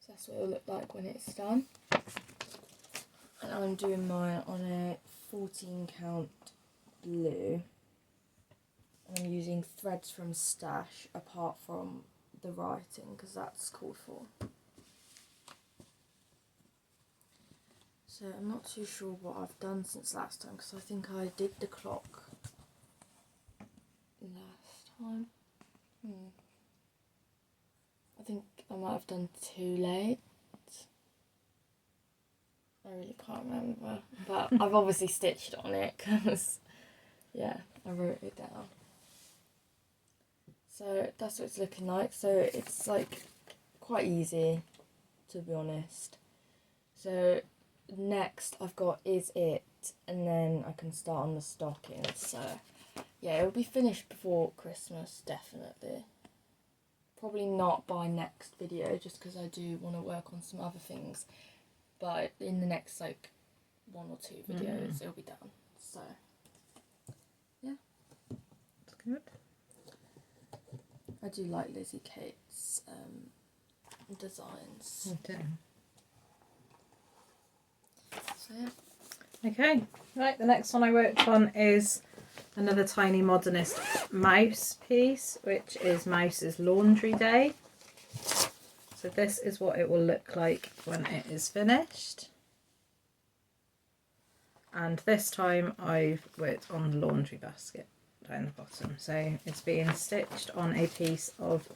that's what it'll look like when it's done. And I'm doing mine on a 14 count blue. And I'm using threads from Stash apart from the writing because that's called for. So I'm not too sure what I've done since last time because I think I did the clock last time. I think I might have done Too Late. I really can't remember, but I've obviously stitched on it because, yeah, I wrote it down. So that's what it's looking like. So it's like quite easy, to be honest. So next I've got Is It, and then I can start on the stockings. So yeah, it'll be finished before Christmas, definitely. Probably not by next video, just because I do want to work on some other things. But in the next like 1 or 2 videos, it'll be done. So yeah, That's good. I do like Lizzie Kate's designs. I do. So yeah. Okay, right, the next one I worked on is another Tiny Modernist mouse piece, which is Mouse's Laundry Day. So this is what it will look like when it is finished. And this time I've worked on the laundry basket down the bottom. So it's being stitched on a piece of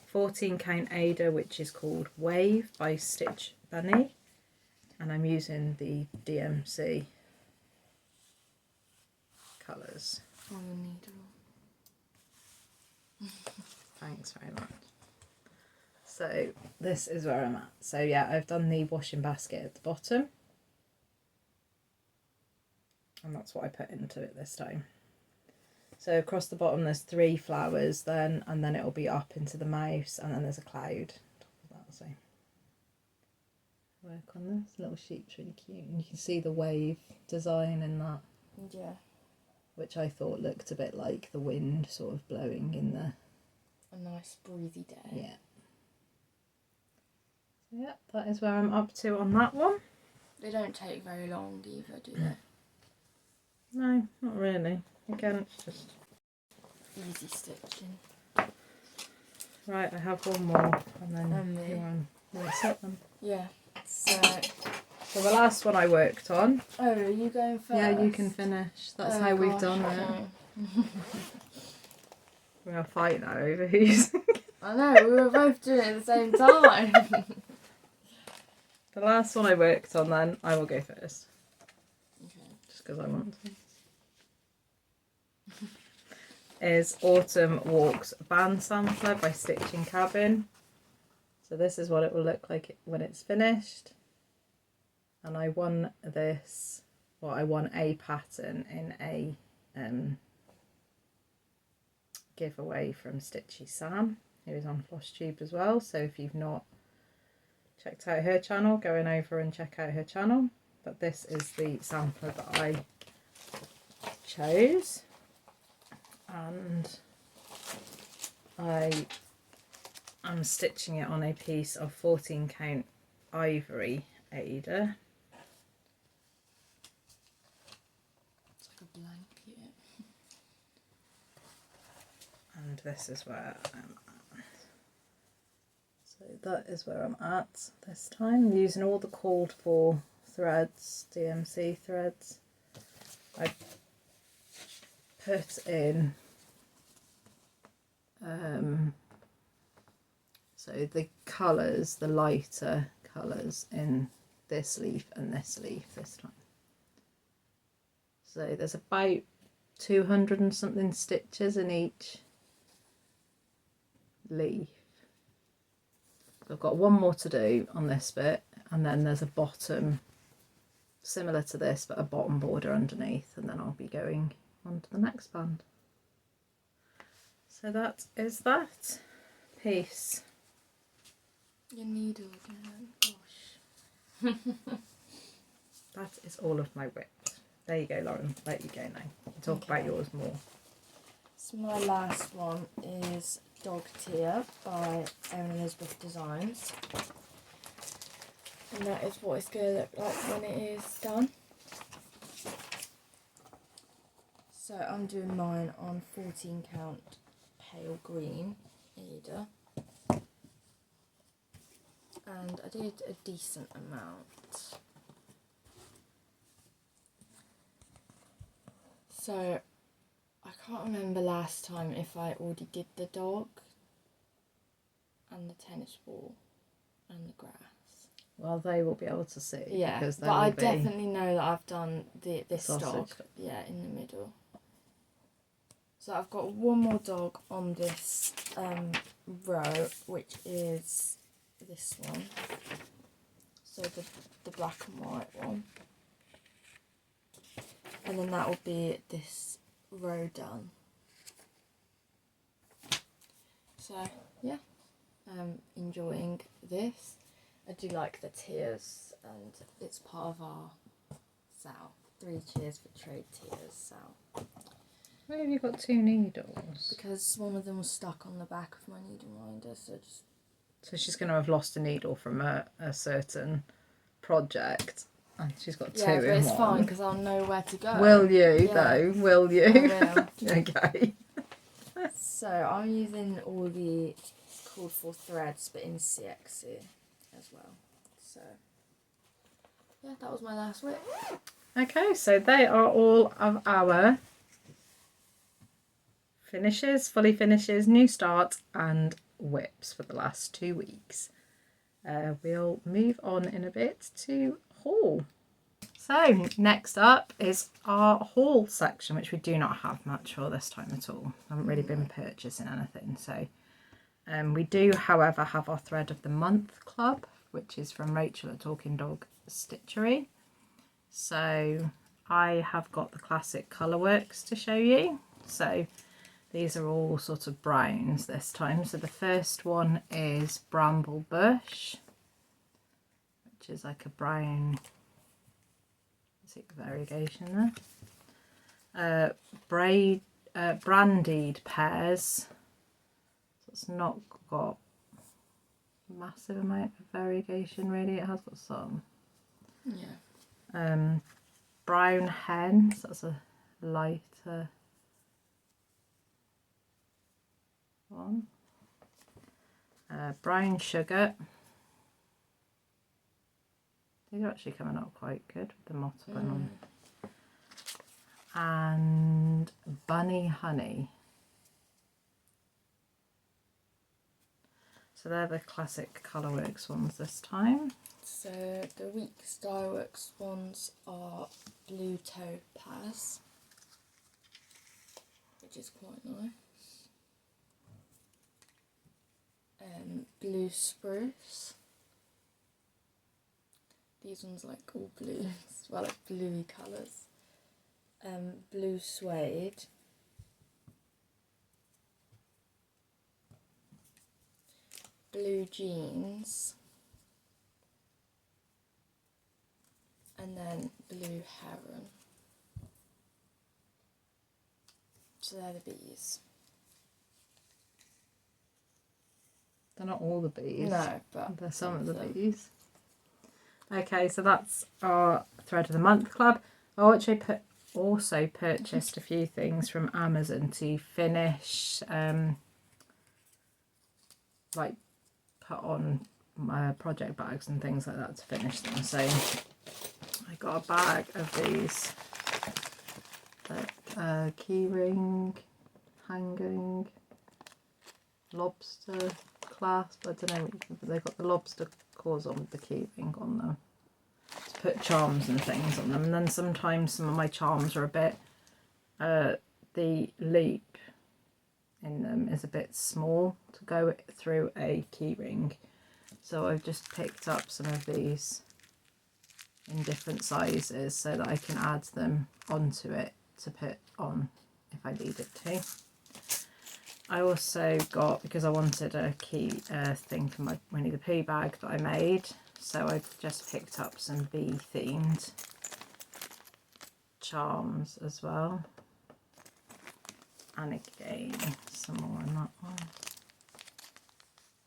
14 count Ada, which is called Wave by Stitch Bunny. And I'm using the DMC colours. On the needle. Thanks very much. So this is where I'm at. So yeah, I've done the washing basket at the bottom. And that's what I put into it this time. So across the bottom there's 3 flowers then, and then it'll be up into the mouse, and then there's a cloud on top of that. So work on this. Little sheep's really cute, and you can see the wave design in that. Yeah. Which I thought looked a bit like the wind sort of blowing in the... A nice breezy day. Yeah. So yeah, that is where I'm up to on that one. They don't take very long either, do they? No, not really. Again, it's just... Easy stitching. Right, I have one more, and then me. you want to set them. Yeah. So the last one I worked on... Oh, are you going first? Yeah, you can finish. That's how we've done it. Okay. We're going to fight now over who's... I know, we were both doing it at the same time. The last one I worked on then, I will go first. Okay. Just because I want to. Is Autumn Walks Band Sampler by Stitching Cabin. So this is what it will look like when it's finished. And I won this, well, I won a pattern in a giveaway from Stitchy Sam, who is on Flosstube as well. So if you've not checked out her channel, go on over and check out her channel. But this is the sampler that I chose. And I am stitching it on a piece of 14 count ivory Ada. It's like a blanket. And this is where I'm at. So So that is where I'm at this time. I'm using all the called for threads, DMC threads. I put in so the colours, the lighter colours in this leaf and this leaf this time. So there's about 200 and something stitches in each leaf. I've got one more to do on this bit, and then there's a bottom similar to this but a bottom border underneath, and then I'll be going on to the next band. So that is that piece. Your needle again, gosh. That is all of my whip. There you go, Lauren. Let you go now. We'll talk about yours more. So my last one is Dog Tear by Erin Elizabeth Designs. And that is what it's going to look like when it is done. So I'm doing mine on 14 count pale green Ada. And I did a decent amount. So I can't remember last time if I already did the dog and the tennis ball and the grass. Well, they will be able to see. Yeah, because but I definitely know that I've done this sausage dog. Yeah, in the middle. So I've got one more dog on this row, which is this one. So the black and white one. And then that will be this row done. So yeah, enjoying this. I do like the tears, and it's part of our sale. 3 cheers for trade tears sale. Why have you got 2 needles? Because one of them was stuck on the back of my needle minder, So she's going to have lost a needle from a certain project, and she's got 2 in one. Yeah, but it's fine because I'll know where to go. Will you though? Will you? I will. Okay. So I'm using all the called for threads, but in CXC as well. So yeah, that was my last whip. Okay, so they are all of our finishes, fully finishes, new start and whips for the last 2 weeks. We'll move on in a bit to haul. So next up is our haul section, which we do not have much for this time at all. I haven't really been purchasing anything. So we do, however, have our thread of the month club, which is from Rachel at Talking Dog Stitchery. So I have got the classic colourworks to show you. So these are all sort of browns this time. So the first one is Bramble Bush, which is like a brown variegation there. Brandied pears. So it's not got a massive amount of variegation really. It has got some. Yeah. Brown hen. So that's a lighter one. Brown sugar. These are actually coming out quite good with the motto on. And bunny honey. So they're the classic Colourworks ones this time. So the weak Styleworks ones are blue topaz, which is quite nice. Blue spruce. These ones like all blue, well, like bluey colours. Blue suede. Blue jeans. And then blue heron. So they're the bees. They're not all the bees. No, but they're some of the bees. Okay, so that's our thread of the month club. I actually also purchased a few things from Amazon to finish like put on my project bags and things like that to finish them. So I got a bag of these key ring, hanging, lobster clasp. I don't know what you can, but they've got the lobster claws on with the key ring on them to put charms and things on them. And then sometimes some of my charms are a bit, the loop in them is a bit small to go through a key ring. So I've just picked up some of these in different sizes so that I can add them onto it to put on if I needed to. I also got, because I wanted a key thing for my Winnie the Pooh bag that I made, so I just picked up some bee themed charms as well. And again, some more on that one.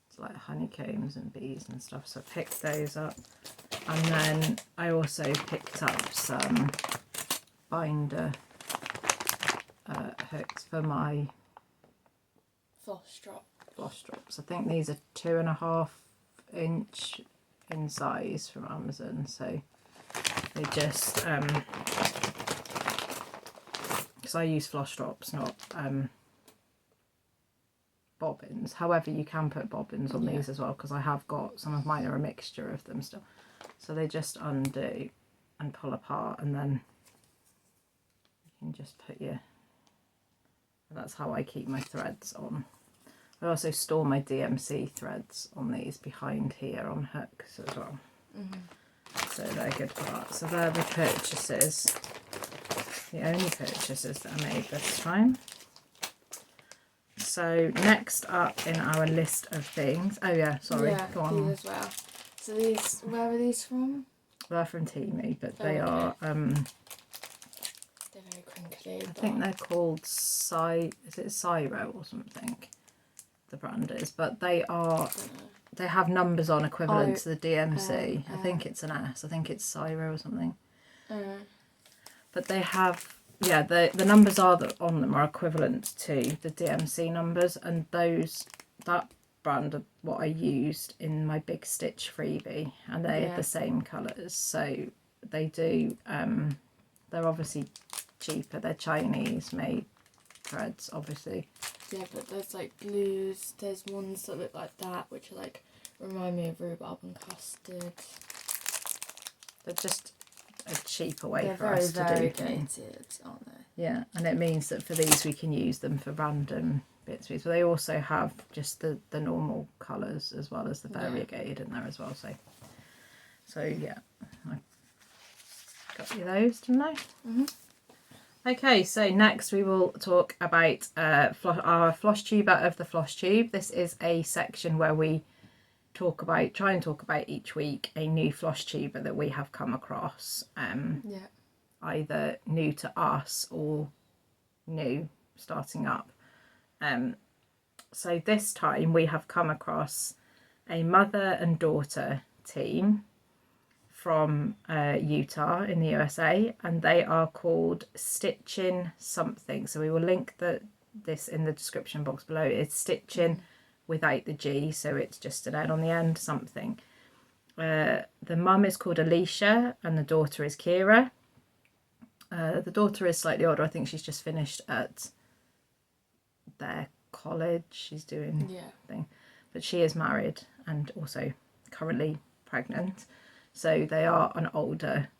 It's like honeycombs and bees and stuff, so I picked those up. And then I also picked up some binder hooks for my Floss drops. I think these are 2.5 inch in size from Amazon, so they just because I use floss drops, not bobbins. However, you can put bobbins on these as well, because I have got some of mine are a mixture of them still. So they just undo and pull apart, and then you can just put your, and that's how I keep my threads on. I also store my DMC threads on these behind here on hooks as well. So they're good for that. So they're the purchases, the only purchases that I made this time. So next up in our list of things, oh yeah, sorry, go on. These as well. So these, where are these from? They're from Temu, but they are they're very crinkly. I think they're called is it Cyro or something, the brand is, but they have numbers on equivalent to the DMC. I think it's an S, I think it's Cyro or something. But they have, yeah, the numbers are that on them are equivalent to the DMC numbers, and that brand are what I used in my big stitch freebie, and they're the same colours. So they do, they're obviously cheaper, they're Chinese made threads obviously. Yeah, but there's like blues, there's ones that look like that, which are like, remind me of rhubarb and custard. They're just a cheaper way They're for us to do things. variegated, aren't they? Yeah, and it means that for these we can use them for random bits. But they also have just the normal colours as well as the variegated in there as well. So yeah, I got you those, didn't I? Okay, so next we will talk about our Flosstuber of the Flosstube. This is a section where we try and talk about each week a new Flosstuber that we have come across. Either new to us or new, starting up. So this time we have come across a mother and daughter team from Utah in the USA, and they are called Stitching something. So we will link this in the description box below. It's Stitching without the G, so it's just an N on the end, something. The mum is called Alicia and the daughter is Kira. The daughter is slightly older. I think she's just finished at their college. She's doing thing, but she is married and also currently pregnant. So they are an older,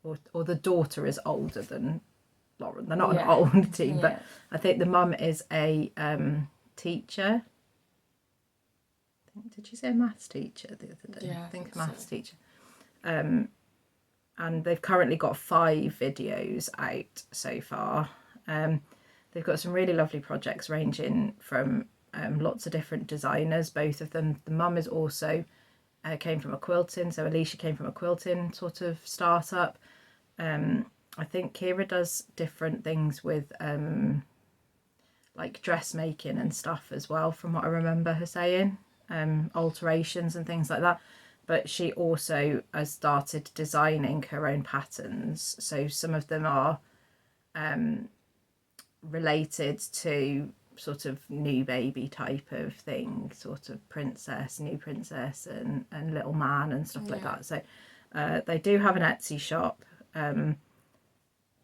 or the daughter is older than Loran. They're not an old team, but I think the mum is a teacher. Did she say a maths teacher the other day? Yeah, I think a maths teacher. And they've currently got 5 videos out so far. They've got some really lovely projects ranging from lots of different designers, both of them. The mum is also came from a quilting, so Alicia came from a quilting sort of startup. I think Kira does different things with like dressmaking and stuff as well, from what I remember her saying, alterations and things like that. But she also has started designing her own patterns, so some of them are related to sort of new baby type of thing, sort of princess, new princess and little man and stuff like that. So they do have an Etsy shop,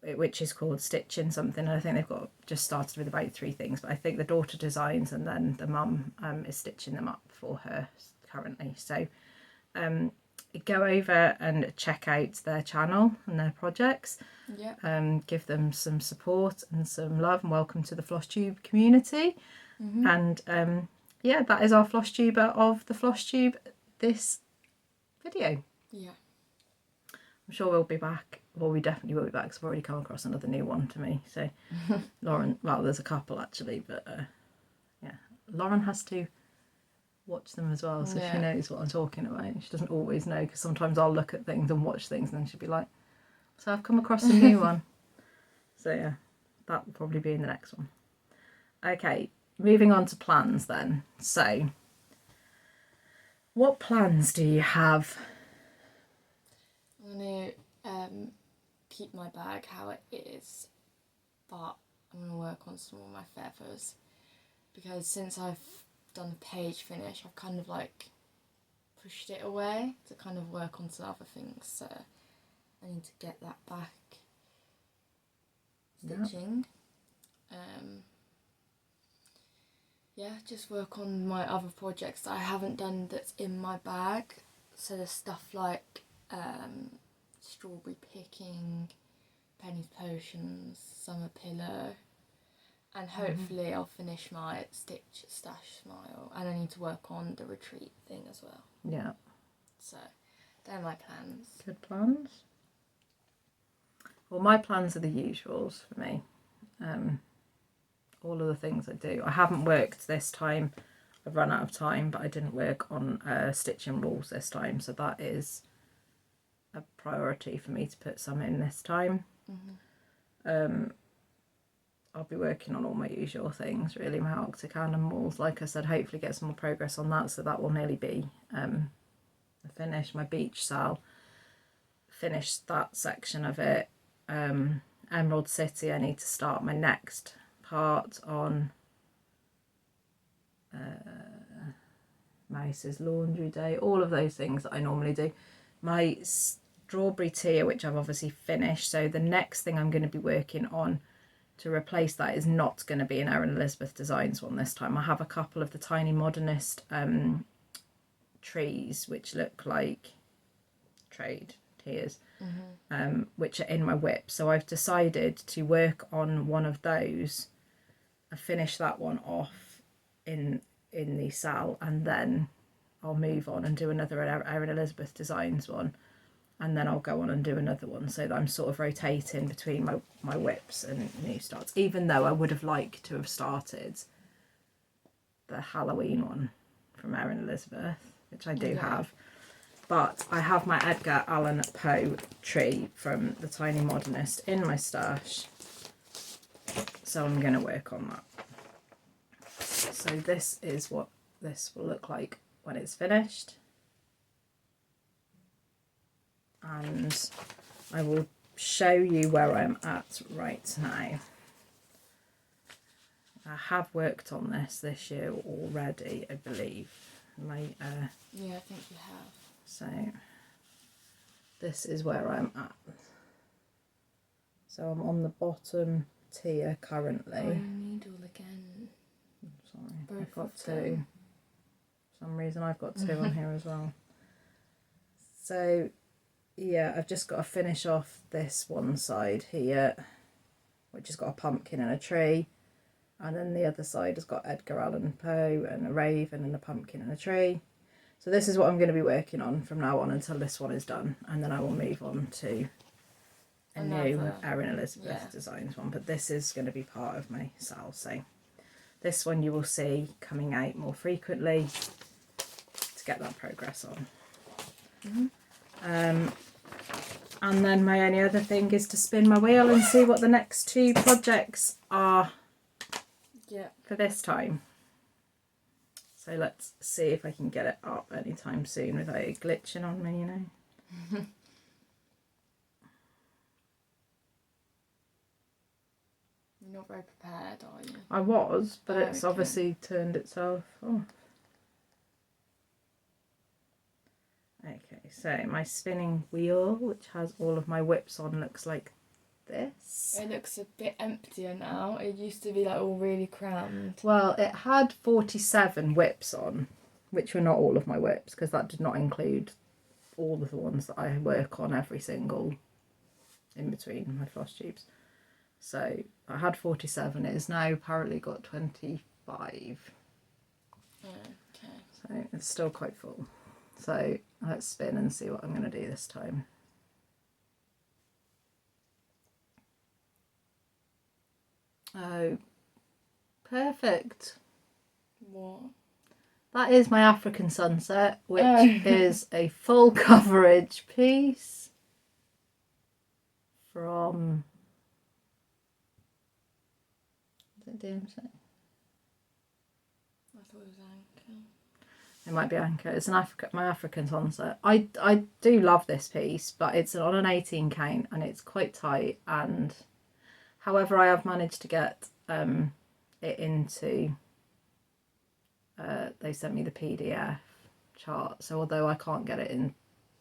which is called Stitching something, and I think they've got just started with about 3 things, but I think the daughter designs and then the mum is stitching them up for her currently. So go over and check out their channel and their projects. Give them some support and some love, and welcome to the Flosstube community. And yeah, that is our Flosstuber of the Flosstube this video. I'm sure we'll be back. Well, we definitely will be back because I've already come across another new one to me. So Loran, well, there's a couple actually, but yeah, Loran has to watch them as well, so she knows what I'm talking about. She doesn't always know, because sometimes I'll look at things and watch things and then she'll be like, so I've come across a new one. So yeah, that will probably be in the next one. Okay, moving on to plans then. So what plans do you have? I'm going to keep my bag how it is, but I'm going to work on some of my feathers, because since I've done the page finish, I've kind of like pushed it away to kind of work on some other things, so I need to get that back stitching. Yeah, just work on my other projects that I haven't done that's in my bag. So there's stuff like strawberry picking, Penny's potions, summer pillow, and hopefully I'll finish my stitch stash smile, and I need to work on the retreat thing as well. Yeah. So they're my plans. Good plans. Well, my plans are the usuals for me. All of the things I do. I haven't worked this time. I've run out of time, but I didn't work on stitching rules this time, so that is a priority for me to put some in this time. I'll be working on all my usual things, really, my Arctic animals. Like I said, hopefully get some more progress on that, so that will nearly be finished. My beach cell, finished that section of it. Emerald City, I need to start my next part on Mouse's laundry day, all of those things that I normally do. My strawberry tier, which I've obviously finished, so the next thing I'm going to be working on to replace that is not going to be an Erin Elizabeth Designs one this time. I have a couple of the Tiny Modernist trees which look like trade tiers, which are in my whip, so I've decided to work on one of those. I finish that one off in the cell, and then I'll move on and do another Erin Elizabeth Designs one, and then I'll go on and do another one, so that I'm sort of rotating between my whips and new starts, even though I would have liked to have started the Halloween one from Erin Elizabeth, which I do have. But I have my Edgar Allan Poe tree from the Tiny Modernist in my stash, so I'm going to work on that. So this is what this will look like when it's finished, and I will show you where I'm at right now. I have worked on this year already, I believe. Yeah, I think you have. So this is where I'm at. So I'm on the bottom tier currently. Oh, needle again. Sorry, I've got two. For some reason I've got two on here as well. So yeah, I've just got to finish off this one side here, which has got a pumpkin and a tree, and then the other side has got Edgar Allan Poe and a raven and a pumpkin and a tree. So this is what I'm going to be working on from now on until this one is done, and then I will move on to new Erin Elizabeth Designs one, but this is going to be part of my cell, so this one you will see coming out more frequently to get that progress on. And then my only other thing is to spin my wheel and see what the next 2 projects are for this time. So let's see if I can get it up anytime soon without it glitching on me, you know. You're not very prepared, are you? I was, but it's okay. obviously turned itself off. Okay, so my spinning wheel, which has all of my whips on, looks like this. It looks a bit emptier now. It used to be like all really crammed. Well, it had 47 whips on, which were not all of my whips, because that did not include all of the ones that I work on every single in between my floss tubes. So I had 47. It has now apparently got 25. Okay. So it's still quite full. So let's spin and see what I'm going to do this time. Oh, perfect. What? That is my African sunset, which is a full coverage piece from... Is it DMC? I thought it was Anchor. It might be Anchor. It's my African sunset. I do love this piece, but it's on an 18 count and it's quite tight. And however, I have managed to get it into. They sent me the PDF chart, so although I can't get it in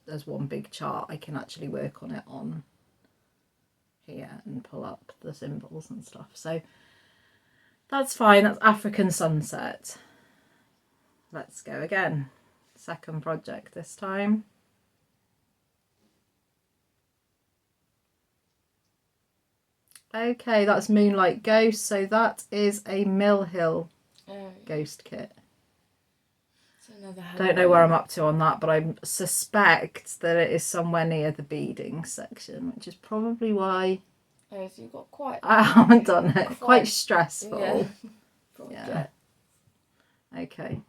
as one big chart, I can actually work on it on here and pull up the symbols and stuff. So that's fine. That's African sunset. Let's go again. Second project this time. Okay, that's Moonlight Ghost. So that is a Mill Hill ghost kit. Don't know where I'm up to on that, but I suspect that it is somewhere near the beading section, which is probably why so you've got quite... I haven't done it. Quite stressful. Yeah. Okay.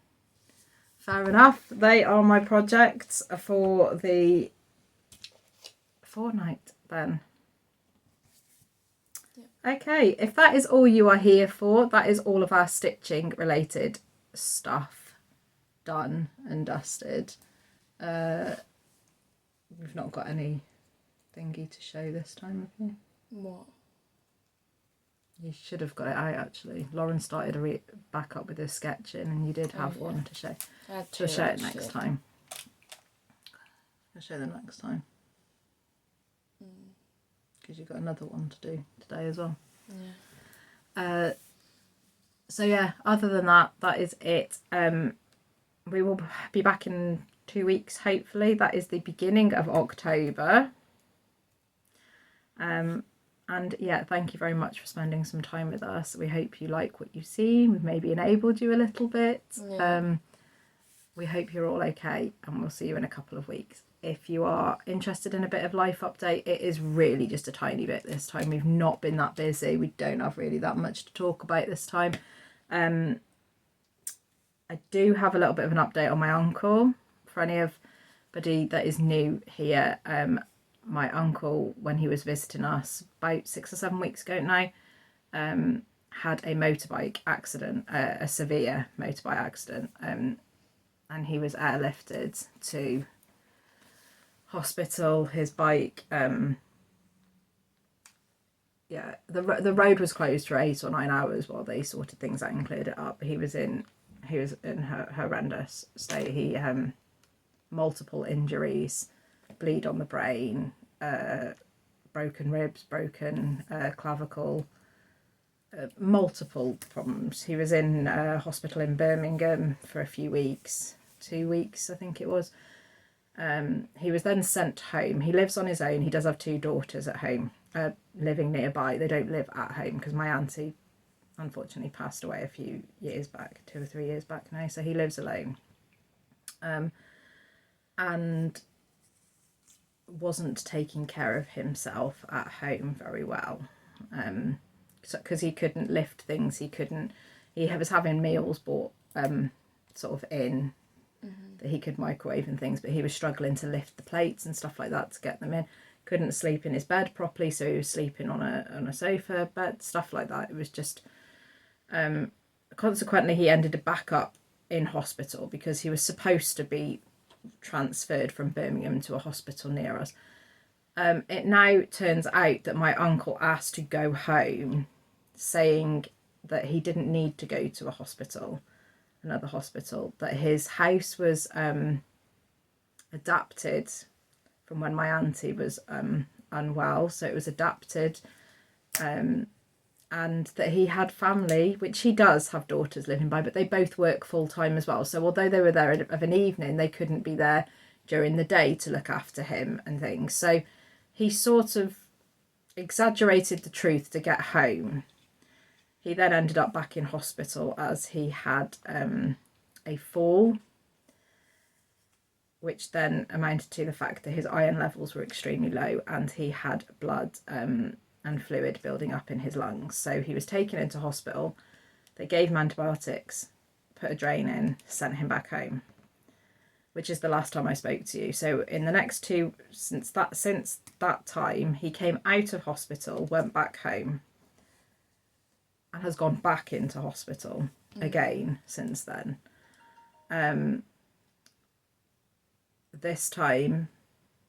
Fair enough. They are my projects for the fortnight then. Yep. Okay, if that is all you are here for, that is all of our stitching related stuff done and dusted. We've not got any thingy to show this time, have you? What? You should have got it out actually. Loran started back up with her sketching, and you did have one to show. To show it next time. I'll show them next time. Because you've got another one to do today as well. Yeah. So yeah, other than that, that is it. We will be back in 2 weeks, hopefully. That is the beginning of October. And yeah, thank you very much for spending some time with us. We hope you like what you see. We've maybe enabled you a little bit. Yeah. We hope you're all okay, and we'll see you in a couple of weeks. If you are interested in a bit of life update, it is really just a tiny bit this time. We've not been that busy. We don't have really that much to talk about this time. I do have a little bit of an update on my uncle. For anybody that is new here, my uncle, when he was visiting us about 6 or 7 weeks ago now, had a motorbike accident, a severe motorbike accident, and he was airlifted to hospital. His bike, yeah, the road was closed for 8 or 9 hours while they sorted things out and cleared it up. He was in horrendous state. He multiple injuries, bleed on the brain, broken ribs, broken clavicle, multiple problems. He was in hospital in Birmingham for a few weeks, 2 weeks I think it was. He was then sent home. He lives on his own. He does have 2 daughters at home, living nearby. They don't live at home because my auntie unfortunately passed away a few years back, 2 or 3 years back now, so he lives alone. And wasn't taking care of himself at home very well, because he couldn't lift things. He was having meals bought sort of in that he could microwave and things, but he was struggling to lift the plates and stuff like that to get them in. Couldn't sleep in his bed properly, so he was sleeping on a sofa bed, stuff like that. It was just consequently he ended up back up in hospital because he was supposed to be transferred from Birmingham to a hospital near us. It now turns out that my uncle asked to go home saying that he didn't need to go to another hospital, that his house was adapted from when my auntie was unwell, so it was adapted, and that he had family, which he does have daughters living by, but they both work full-time as well, so although they were there of an evening, they couldn't be there during the day to look after him and things. So he sort of exaggerated the truth to get home. He then ended up back in hospital as he had a fall, which then amounted to the fact that his iron levels were extremely low and he had blood and fluid building up in his lungs. So he was taken into hospital. They gave him antibiotics, put a drain in, sent him back home, which is the last time I spoke to you. So in the next since that time, he came out of hospital, went back home, and has gone back into hospital again since then. This time,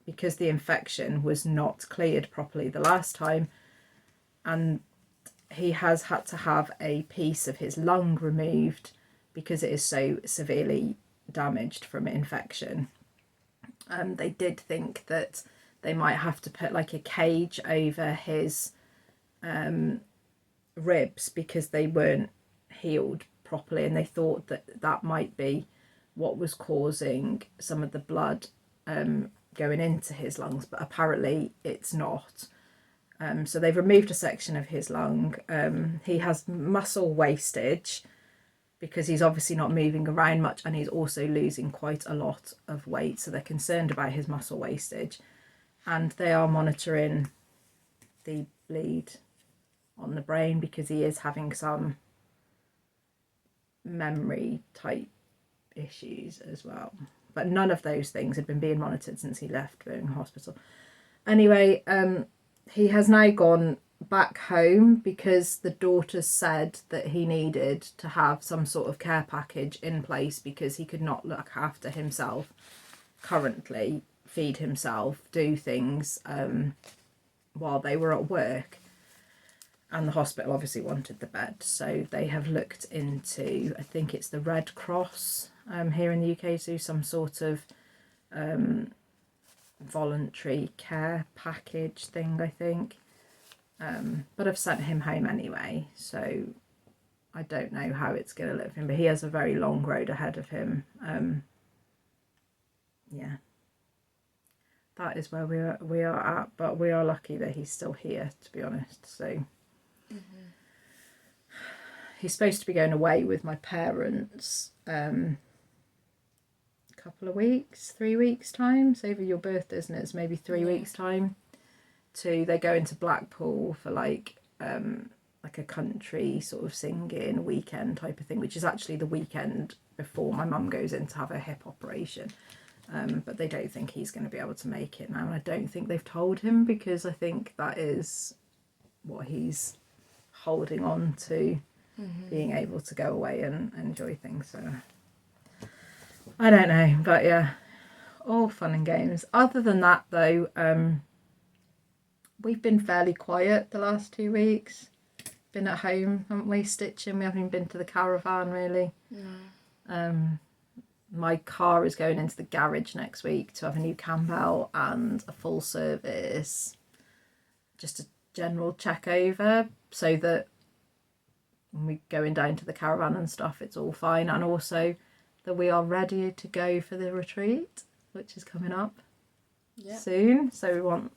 because the infection was not cleared properly the last time, and he has had to have a piece of his lung removed because it is so severely damaged from infection. They did think that they might have to put like a cage over his ribs because they weren't healed properly, and they thought that that might be what was causing some of the blood going into his lungs, but apparently it's not. So they've removed a section of his lung. He has muscle wastage because he's obviously not moving around much, and he's also losing quite a lot of weight, so they're concerned about his muscle wastage, and they are monitoring the bleed on the brain because he is having some memory type issues as well, but none of those things had been being monitored since he left Birmingham Hospital. Anyway, he has now gone back home because the daughters said that he needed to have some sort of care package in place because he could not look after himself currently, feed himself, do things while they were at work. And the hospital obviously wanted the bed, so they have looked into, I think it's the Red Cross here in the UK, to do some sort of voluntary care package thing, I think. But I've sent him home anyway, so I don't know how it's going to look for him, but he has a very long road ahead of him. Yeah, that is where we are at, but we are lucky that he's still here, to be honest. So he's supposed to be going away with my parents couple of weeks, 3 weeks time. It's over your birthday, isn't it? It's maybe 3 weeks time. They go into Blackpool for like a country sort of singing weekend type of thing, which is actually the weekend before my mum goes in to have her hip operation. But they don't think he's going to be able to make it now, and I don't think they've told him because I think that is what he's holding on to, being able to go away and enjoy things. So I don't know, but yeah, all fun and games. Other than that though, we've been fairly quiet the last 2 weeks. Been at home, haven't we, stitching? We haven't even been to the caravan really. No. My car is going into the garage next week to have a new cam belt and a full service, just a general check over, so that when we going down to the caravan and stuff, it's all fine, and also that we are ready to go for the retreat, which is coming up soon. So we want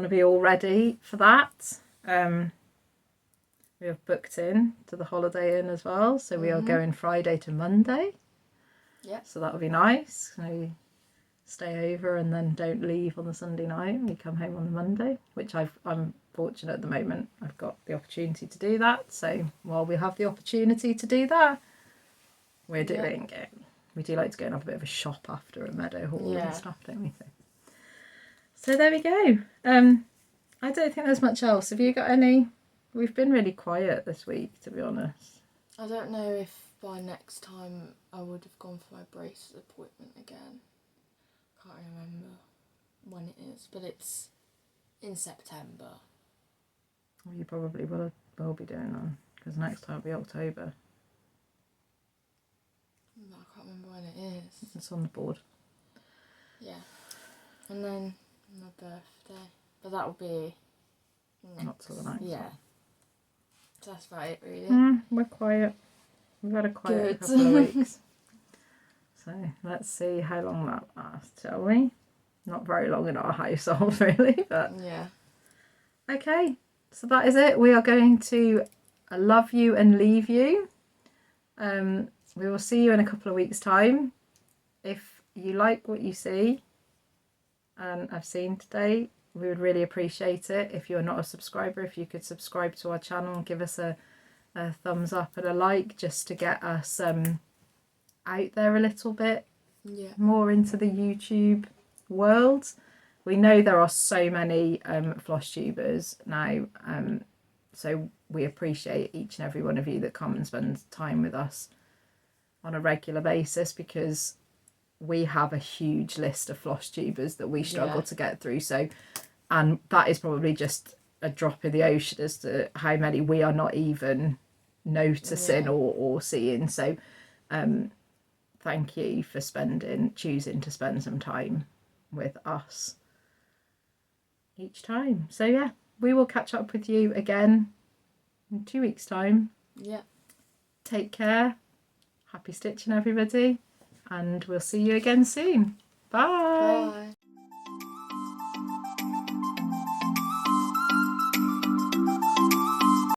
to be all ready for that. We have booked in to the Holiday Inn as well, so we are going Friday to Monday. Yeah. So that'll be nice. So we stay over and then don't leave on the Sunday night. We come home on the Monday, which I'm fortunate at the moment. I've got the opportunity to do that. So while we have the opportunity to do that, we're doing it. We do like to go and have a bit of a shop after at Meadow Hall and stuff, don't we? So there we go. I don't think there's much else. Have you got any? We've been really quiet this week, to be honest. I don't know if by next time I would have gone for my braces appointment again. Can't remember when it is, but it's in September. Well, you probably will have will be doing them, because next time will be October. I can't remember when it is. It's on the board. Yeah. And then my birthday. But that will be next. Not till the next Yeah. one. So that's about it, really. We're quiet. We've had a quiet Good. couple of weeks. So let's see how long that lasts, shall we? Not very long in our household, really, but Yeah. okay. So that is it. We are going to love you and leave you. We will see you in a couple of weeks' time. If you like what you see and I've seen today, we would really appreciate it. If you're not a subscriber, if you could subscribe to our channel and give us a thumbs up and a like, just to get us out there a little bit more into the YouTube world. We know there are so many Flosstubers now, so we appreciate each and every one of you that come and spend time with us on a regular basis, because we have a huge list of Flosstubers that we struggle to get through. So, and that is probably just a drop in the ocean as to how many we are not even noticing or seeing. So thank you for choosing to spend some time with us each time. So yeah, we will catch up with you again in 2 weeks' time. Yeah. Take care. Happy stitching, everybody, and we'll see you again soon. Bye. Bye.